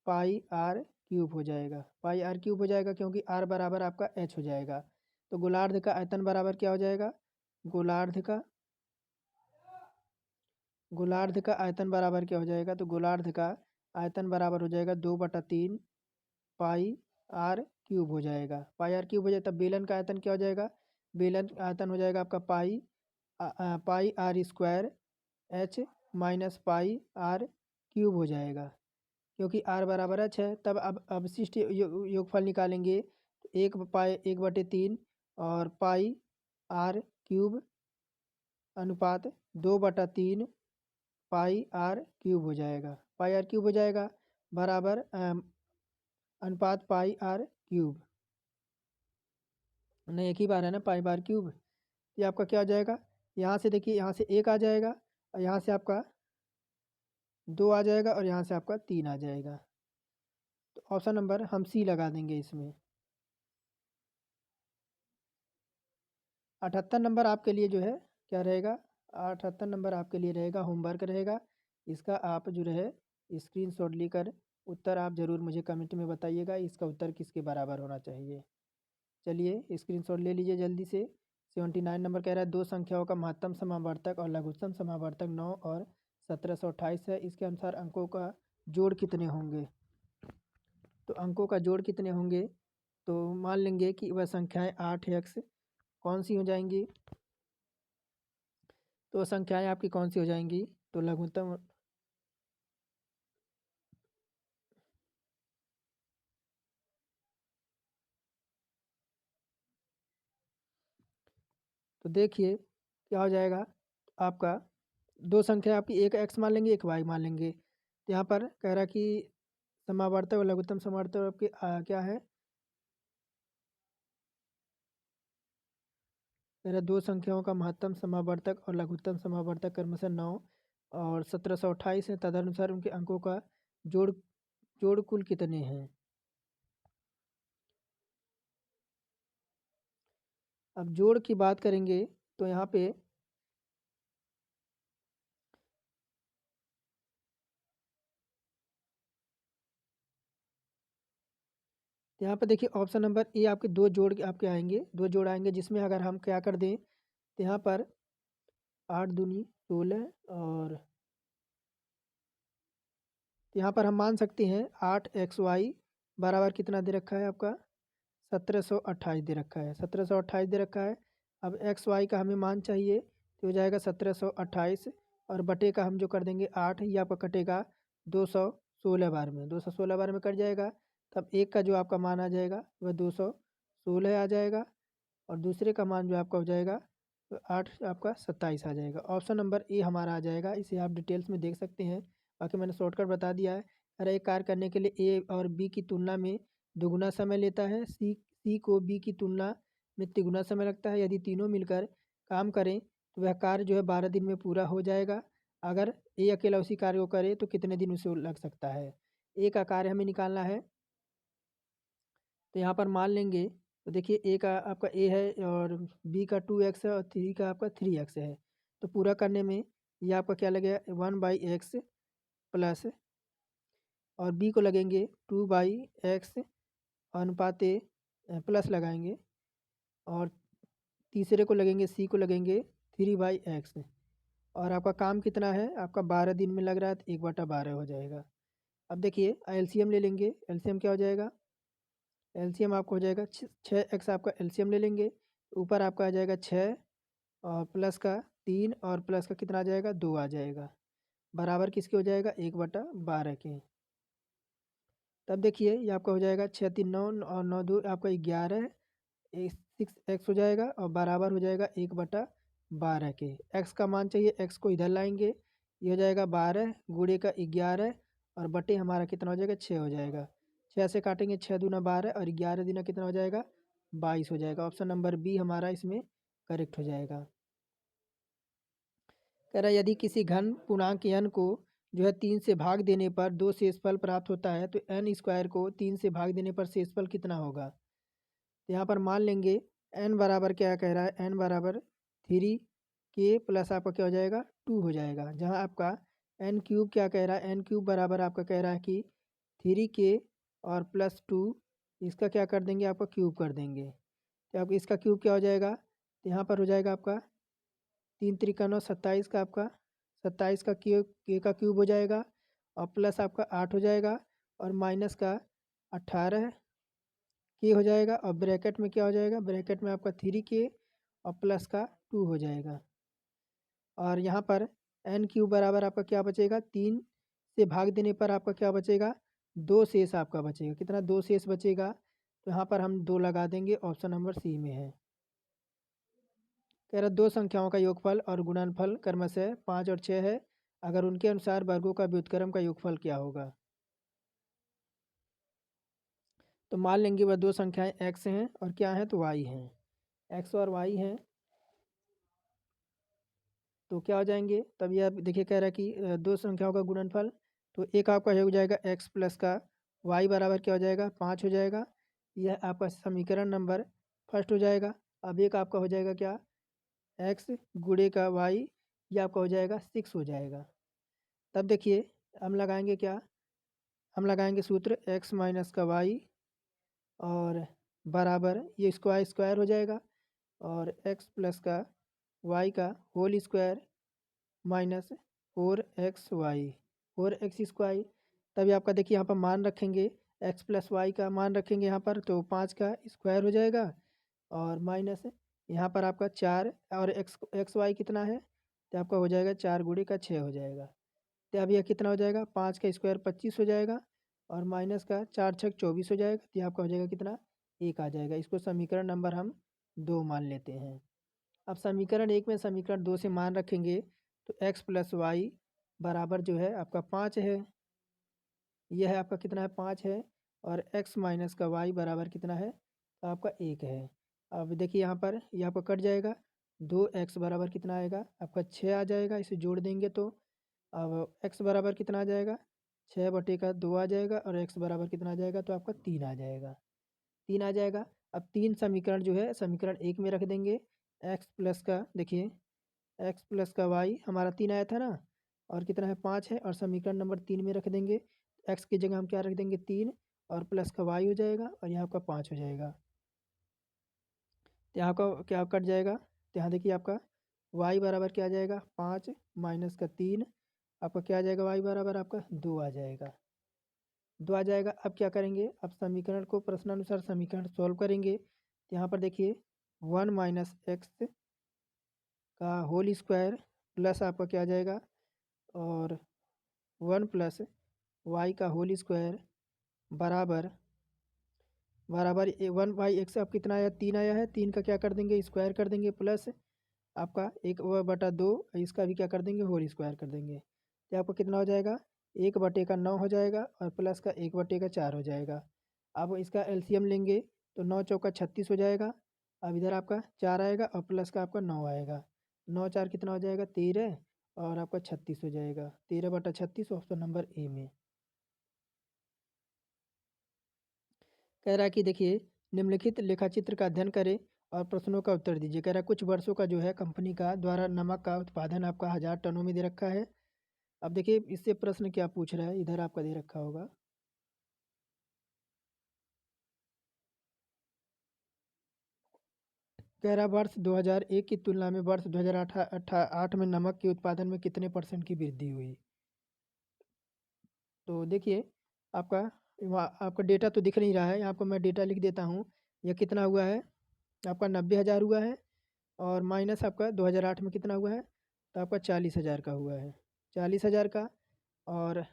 पाई आर क्यूब हो जाएगा, पाई आर क्यूब हो जाएगा, क्योंकि आर बराबर आपका एच हो जाएगा। तो गोलार्ध का आयतन बराबर क्या हो जाएगा, गोलार्ध का गोलार्ध का आयतन बराबर क्या हो जाएगा, तो गोलार्ध का आयतन बराबर हो जाएगा 2/3 पाई आर क्यूब हो जाएगा, पाई आर क्यूब हो जाए। तब बेलन का आयतन क्या हो जाएगा, बेलन का आयतन हो जाएगा आपका pi r square H minus pi r cube हो जाएगा, क्योंकि आर बराबर एच है। तब अब अवशिष्ट योगफल निकालेंगे, तो 1/3 और पाई आर क्यूब अनुपात 2/3 पाई आर क्यूब हो जाएगा, पाई आर क्यूब हो जाएगा बराबर अनुपात पाई आर क्यूब, नहीं एक ही बार है ना पाई बार क्यूब। ये आपका क्या हो जाएगा, यहाँ से देखिए यहाँ से 1 आ जाएगा और यहाँ से आपका 2 आ जाएगा और यहाँ से आपका 3 आ जाएगा। तो ऑप्शन नंबर हम सी लगा देंगे इसमें। 78 नंबर आपके लिए जो है क्या रहेगा, 78 नंबर आपके लिए रहेगा होमवर्क रहेगा। इसका आप जो है स्क्रीनशॉट लेकर उत्तर आप ज़रूर मुझे कमेंट में बताइएगा, इसका उत्तर किसके बराबर होना चाहिए। चलिए स्क्रीनशॉट ले लीजिए जल्दी से। 79 नंबर कह रहा है दो संख्याओं का महत्तम समावर्तक और लघुत्तम समावर्तक 9 और 1728 है, इसके अनुसार अंकों का जोड़ कितने होंगे। तो अंकों का जोड़ कितने होंगे, तो मान लेंगे कि वह संख्याएं 8x कौन सी हो जाएंगी, तो संख्याएं आपकी कौन सी हो जाएंगी, तो लघुत्तम, तो देखिए क्या हो जाएगा आपका, दो संख्या आपकी एक x मान लेंगे एक y मान लेंगे। तो यहाँ पर कह रहा कि समावर्तक और लघुत्तम समावर्तक आपके क्या है, कह रहा दो संख्याओं का महत्तम समावर्तक और लघुत्तम समावर्तक क्रमशः 9 और 1728 है, तदनुसार उनके अंकों का जोड़ जोड़ कुल कितने हैं। अब जोड़ की बात करेंगे तो यहाँ पे यहाँ पे देखिए ऑप्शन नंबर ए आपके दो जोड़ आपके आएंगे, दो जोड़ आएंगे जिसमें अगर हम क्या कर दें तो यहाँ पर 8 दूनी 16 और यहाँ पर हम मान सकते हैं 8xy बराबर कितना दे रखा है आपका 1728 दे रखा है, 1728 दे रखा है। अब एक्स वाई का हमें मान चाहिए तो हो जाएगा 1728 और बटे का हम जो कर देंगे 8, ये आपका कटेगा 216 बार में, 216 बार में कट जाएगा। तब एक का जो आपका मान आ जाएगा वह 216 आ जाएगा और दूसरे का मान जो आपका हो जाएगा तो 8 आपका 27 आ जाएगा। ऑप्शन नंबर ए हमारा आ जाएगा, इसे आप डिटेल्स में देख सकते हैं, बाकी मैंने शॉर्टकट बता दिया है। अरे एक कार्य करने के लिए ए और बी की तुलना में दुगुना समय लेता है, सी को बी की तुलना में तिगुना समय लगता है। यदि तीनों मिलकर काम करें तो वह कार्य जो है 12 दिन में पूरा हो जाएगा। अगर ए अकेला उसी कार्य को करे तो कितने दिन उसे लग सकता है। ए का कार्य हमें निकालना है, तो यहाँ पर मान लेंगे तो देखिए ए का आपका ए है और बी का 2x है और थ्री का आपका 3x है। तो पूरा करने में ये आपका क्या लगेगा 1/x प्लस, और बी को लगेंगे 2/x अनुपाते प्लस लगाएंगे, और तीसरे को लगेंगे सी को लगेंगे 3/x। और आपका काम कितना है, आपका 12 दिन में लग रहा है तो 1/12 हो जाएगा। अब देखिए एलसीएम ले लेंगे, एलसीएम क्या हो जाएगा, एलसीएम आपको हो जाएगा 6x आपका एलसीएम ले लेंगे, ऊपर आपका आ जाएगा 6 और प्लस का 3 और प्लस का कितना आ जाएगा 2 आ जाएगा, बराबर किसके हो जाएगा 1/12 के। तब देखिए ये आपका हो जाएगा 6 3 9 और 9 2 आपका 11 6x हो जाएगा और बराबर हो जाएगा 1/12 के। x का मान चाहिए, x को इधर लाएंगे, ये हो जाएगा 12 गुणे का 11 और बटे हमारा कितना हो जाएगा 6 हो जाएगा। 6 से काटेंगे 6 दूना 12 और 11 दूना कितना हो जाएगा 22 हो जाएगा। ऑप्शन नंबर बी हमारा इसमें करेक्ट हो जाएगा। कह रहा है यदि किसी घन पूर्णांक n को जो है 3 से भाग देने पर 2 शेषफल प्राप्त होता है तो n स्क्वायर को 3 से भाग देने पर शेषफल कितना होगा। तो यहाँ पर मान लेंगे n बराबर क्या कह रहा है, n बराबर 3k प्लस आपका क्या हो जाएगा 2 हो जाएगा, जहाँ आपका n क्यूब क्या कह रहा है, n क्यूब बराबर आपका कह रहा है कि 3k और प्लस 2, इसका क्या कर देंगे आपका क्यूब कर देंगे। तो आप इसका क्यूब क्या हो जाएगा, तो यहाँ पर हो जाएगा आपका 3 त्रिका 9 27 का आपका 27 का क्यूब के का क्यूब हो जाएगा और प्लस आपका 8 हो जाएगा और माइनस का 18 के हो जाएगा और ब्रैकेट में क्या हो जाएगा, ब्रैकेट में आपका 3k और प्लस का 2 हो जाएगा। और यहाँ पर n क्यूब बराबर आपका क्या बचेगा, 3 से भाग देने पर आपका क्या बचेगा 2 शेष आपका बचेगा, कितना 2 शेष बचेगा, तो यहाँ पर हम 2 लगा देंगे, ऑप्शन नंबर सी में है। कह रहा दो संख्याओं का योगफल और गुणनफल क्रमशः 5 और 6 है, अगर उनके अनुसार वर्गों का व्युत्क्रम का योगफल क्या होगा। तो मान लेंगे वह दो संख्याएं x हैं और क्या हैं तो y हैं, x और y हैं, तो क्या हो जाएंगे, तब ये आप देखिए कह रहा है कि दो संख्याओं का गुणनफल, तो एक आपका हो जाएगा x प्लस का y बराबर क्या हो जाएगा 5 हो जाएगा। यह आपका समीकरण नंबर फर्स्ट हो जाएगा। अब एक आपका हो जाएगा क्या x गुणे का y, ये आपका हो जाएगा 6 हो जाएगा। तब देखिए हम लगाएंगे क्या, हम लगाएंगे सूत्र x माइनस का y और बराबर ये स्क्वायर स्क्वायर हो जाएगा और x प्लस का y का whole square minus 4xy 4x square. तभी आपका देखिए यहाँ पर मान रखेंगे x प्लस वाई का मान रखेंगे यहाँ पर तो 5 का स्क्वायर हो जाएगा और माइनस यहाँ पर आपका 4 और एक्स वाई कितना है तो आपका हो जाएगा 4 गुणे का 6 हो जाएगा। तो अब यह कितना हो जाएगा 5 का स्क्वायर 25 हो जाएगा और माइनस का 4 छक 24 हो जाएगा। तो आपका हो जाएगा कितना 1 आ जाएगा। इसको समीकरण नंबर हम 2 मान लेते हैं। अब समीकरण 1 में समीकरण 2 से मान रखेंगे तो x प्लस वाई बराबर जो है आपका 5 है। यह है आपका कितना है 5 है और x माइनस का y बराबर कितना है तो आपका 1 है। अब देखिए यहाँ पर यह आपका कट जाएगा 2x बराबर कितना आएगा आपका 6 आ जाएगा। इसे जोड़ देंगे तो अब x बराबर कितना आ जाएगा 6 बटे का 2 आ जाएगा और x बराबर कितना आ जाएगा तो आपका 3 आ जाएगा। 3 आ जाएगा। अब 3 समीकरण जो है समीकरण 1 में रख देंगे। x प्लस का देखिए x प्लस का y हमारा 3 आया था ना और कितना है 5 है और समीकरण नंबर 3 में रख देंगे। x की जगह हम क्या रख देंगे 3 और प्लस का y हो जाएगा और यहाँ आपका 5 हो जाएगा। तो यहाँ का क्या कट जाएगा तो यहाँ देखिए आपका y बराबर क्या आ जाएगा 5 माइनस का 3 आपका क्या आ जाएगा y बराबर आपका 2 आ जाएगा। 2 आ जाएगा। अब क्या करेंगे अब समीकरण को प्रश्नानुसार समीकरण सॉल्व करेंगे। तो यहाँ पर देखिए 1 माइनस एक्स का होल स्क्वायर प्लस आपका क्या आ जाएगा और 1 प्लस वाई का होल स्क्वायर बराबर बराबर 1/x अब कितना आया 3 आया है। 3 का क्या कर देंगे स्क्वायर कर देंगे प्लस आपका 1/2 इसका भी क्या कर देंगे होल स्क्वायर कर देंगे। तो आपको कितना हो जाएगा 1/9 हो जाएगा और प्लस का 1/4 हो जाएगा। अब इसका एलसीएम लेंगे तो 9 चौका 36 हो जाएगा। अब इधर आपका 4 आएगा और प्लस का आपका 9 आएगा। 9 4 कितना हो जाएगा 13 और आपका 36 हो जाएगा। 13/36 ऑप्शन नंबर ए में। कह रहा है कि देखिए निम्नलिखित लेखाचित्र का अध्ययन करें और प्रश्नों का उत्तर दीजिए। कह रहा है कुछ वर्षों का जो है कंपनी का द्वारा नमक का उत्पादन आपका 1000 टनों में दे रखा है। अब देखिए इससे प्रश्न क्या पूछ रहा है इधर आपका दे रखा होगा। कह रहा वर्ष 2001 की तुलना में वर्ष 2008 में नमक के उत्पादन में कितने % की वृद्धि हुई। तो देखिए आपका वहाँ आपका डेटा तो दिख नहीं रहा है। यहाँ आपको मैं डेटा लिख देता हूँ। यह कितना हुआ है आपका 90,000 हुआ है और माइनस आपका 2008 में कितना हुआ है तो आपका 40,000 का हुआ है। 40,000 का और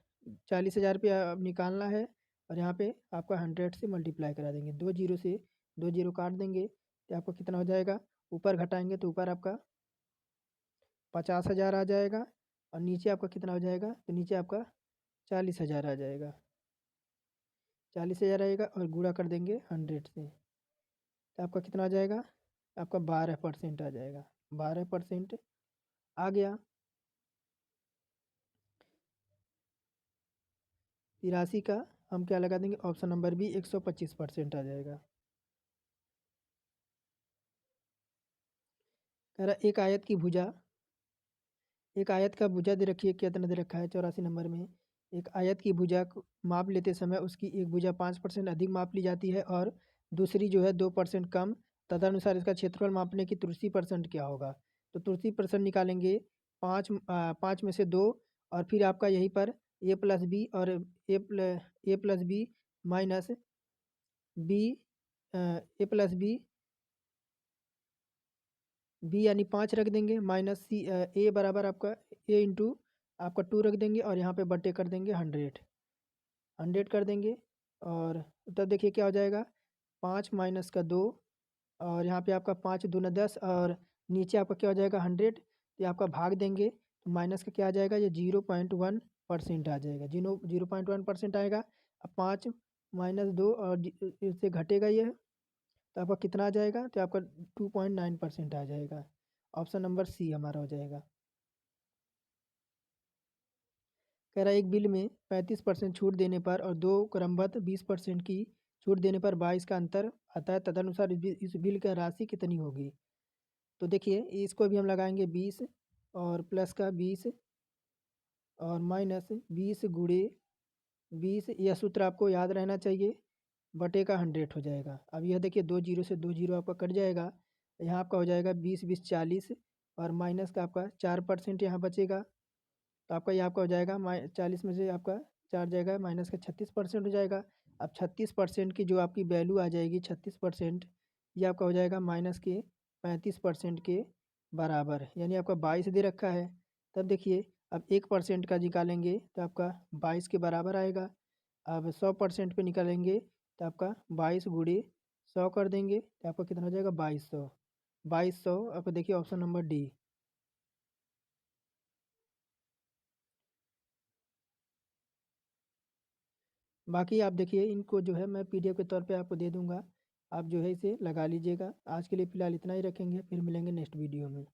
40,000 पे अब निकालना है और यहाँ पे आपका 100 से मल्टीप्लाई करा देंगे। 2 जीरो से 2 जीरो काट देंगे तो आपको कितना हो जाएगा ऊपर घटाएंगे तो ऊपर आपका 50,000 आ जाएगा और नीचे आपका कितना हो जाएगा तो नीचे आपका 40,000 आ जाएगा। 40,000 आएगा और गुणा कर देंगे 100 से तो आपका कितना आ जाएगा आपका 12% आ जाएगा। 12% आ गया। 83 का हम क्या लगा देंगे ऑप्शन नंबर बी 125% आ जाएगा। कह रहा एक आयत का भुजा दे रखी है कितना दे रखा है 84 नंबर में। एक आयत की भुजा को माप लेते समय उसकी एक भुजा 5% अधिक माप ली जाती है और दूसरी जो है 2% कम। तदनुसार इसका क्षेत्रफल मापने की त्रुटि % क्या होगा। तो त्रुटि % निकालेंगे 5 में से 2 और फिर आपका यहीं पर ए प्लस बी और ए प्लस बी माइनस बी ए प्लस बी बी यानी 5 रख देंगे माइनस सी ए बराबर आपका ए इंटू आपका 2 रख देंगे और यहाँ पे बट्टे कर देंगे 100 कर देंगे और तब देखिए क्या हो जाएगा 5 माइनस का 2 और यहाँ पे आपका 5 दूना 10 और नीचे आपका क्या हो जाएगा 100 तो आपका भाग देंगे तो माइनस का क्या आ जाएगा ये 0.1% आ जाएगा। 0.1% आएगा। अब 5 माइनस 2 और इससे घटेगा ये तो आपका कितना आ जाएगा तो आपका 2.9% आ जाएगा। ऑप्शन नंबर सी हमारा हो जाएगा। कह रहा है एक बिल में 35% छूट देने पर और 2 क्रमबद्ध 20% की छूट देने पर 22 का अंतर आता है, तदनुसार इस बिल का राशि कितनी होगी। तो देखिए इसको भी हम लगाएंगे 20 और प्लस का 20 और माइनस 20 गुणे 20, यह सूत्र आपको याद रहना चाहिए, बटे का 100 हो जाएगा। अब यह देखिए 2 जीरो से 2 जीरो आपका कट जाएगा, यहाँ आपका हो जाएगा 20 20 40 और माइनस का आपका 4% यहाँ बचेगा। तो आपका ये आपका हो जाएगा 40 में से आपका 4 जाएगा, माइनस का 36% हो जाएगा। अब 36% की जो आपकी वैल्यू आ जाएगी 36%, ये आपका हो जाएगा माइनस के 35% के बराबर, यानी आपका 22 दे रखा है। तब देखिए अब 1% का निकालेंगे तो आपका 22 के बराबर आएगा। अब 100% पे निकालेंगे तो आपका 22 गुणे 100 कर देंगे तो आपका कितना हो जाएगा 2200। 2200 आपको देखिए ऑप्शन नंबर डी। बाकी आप देखिए इनको जो है मैं पीडीएफ के तौर पे आपको दे दूंगा, आप जो है इसे लगा लीजिएगा। आज के लिए फ़िलहाल इतना ही रखेंगे, फिर मिलेंगे नेक्स्ट वीडियो में।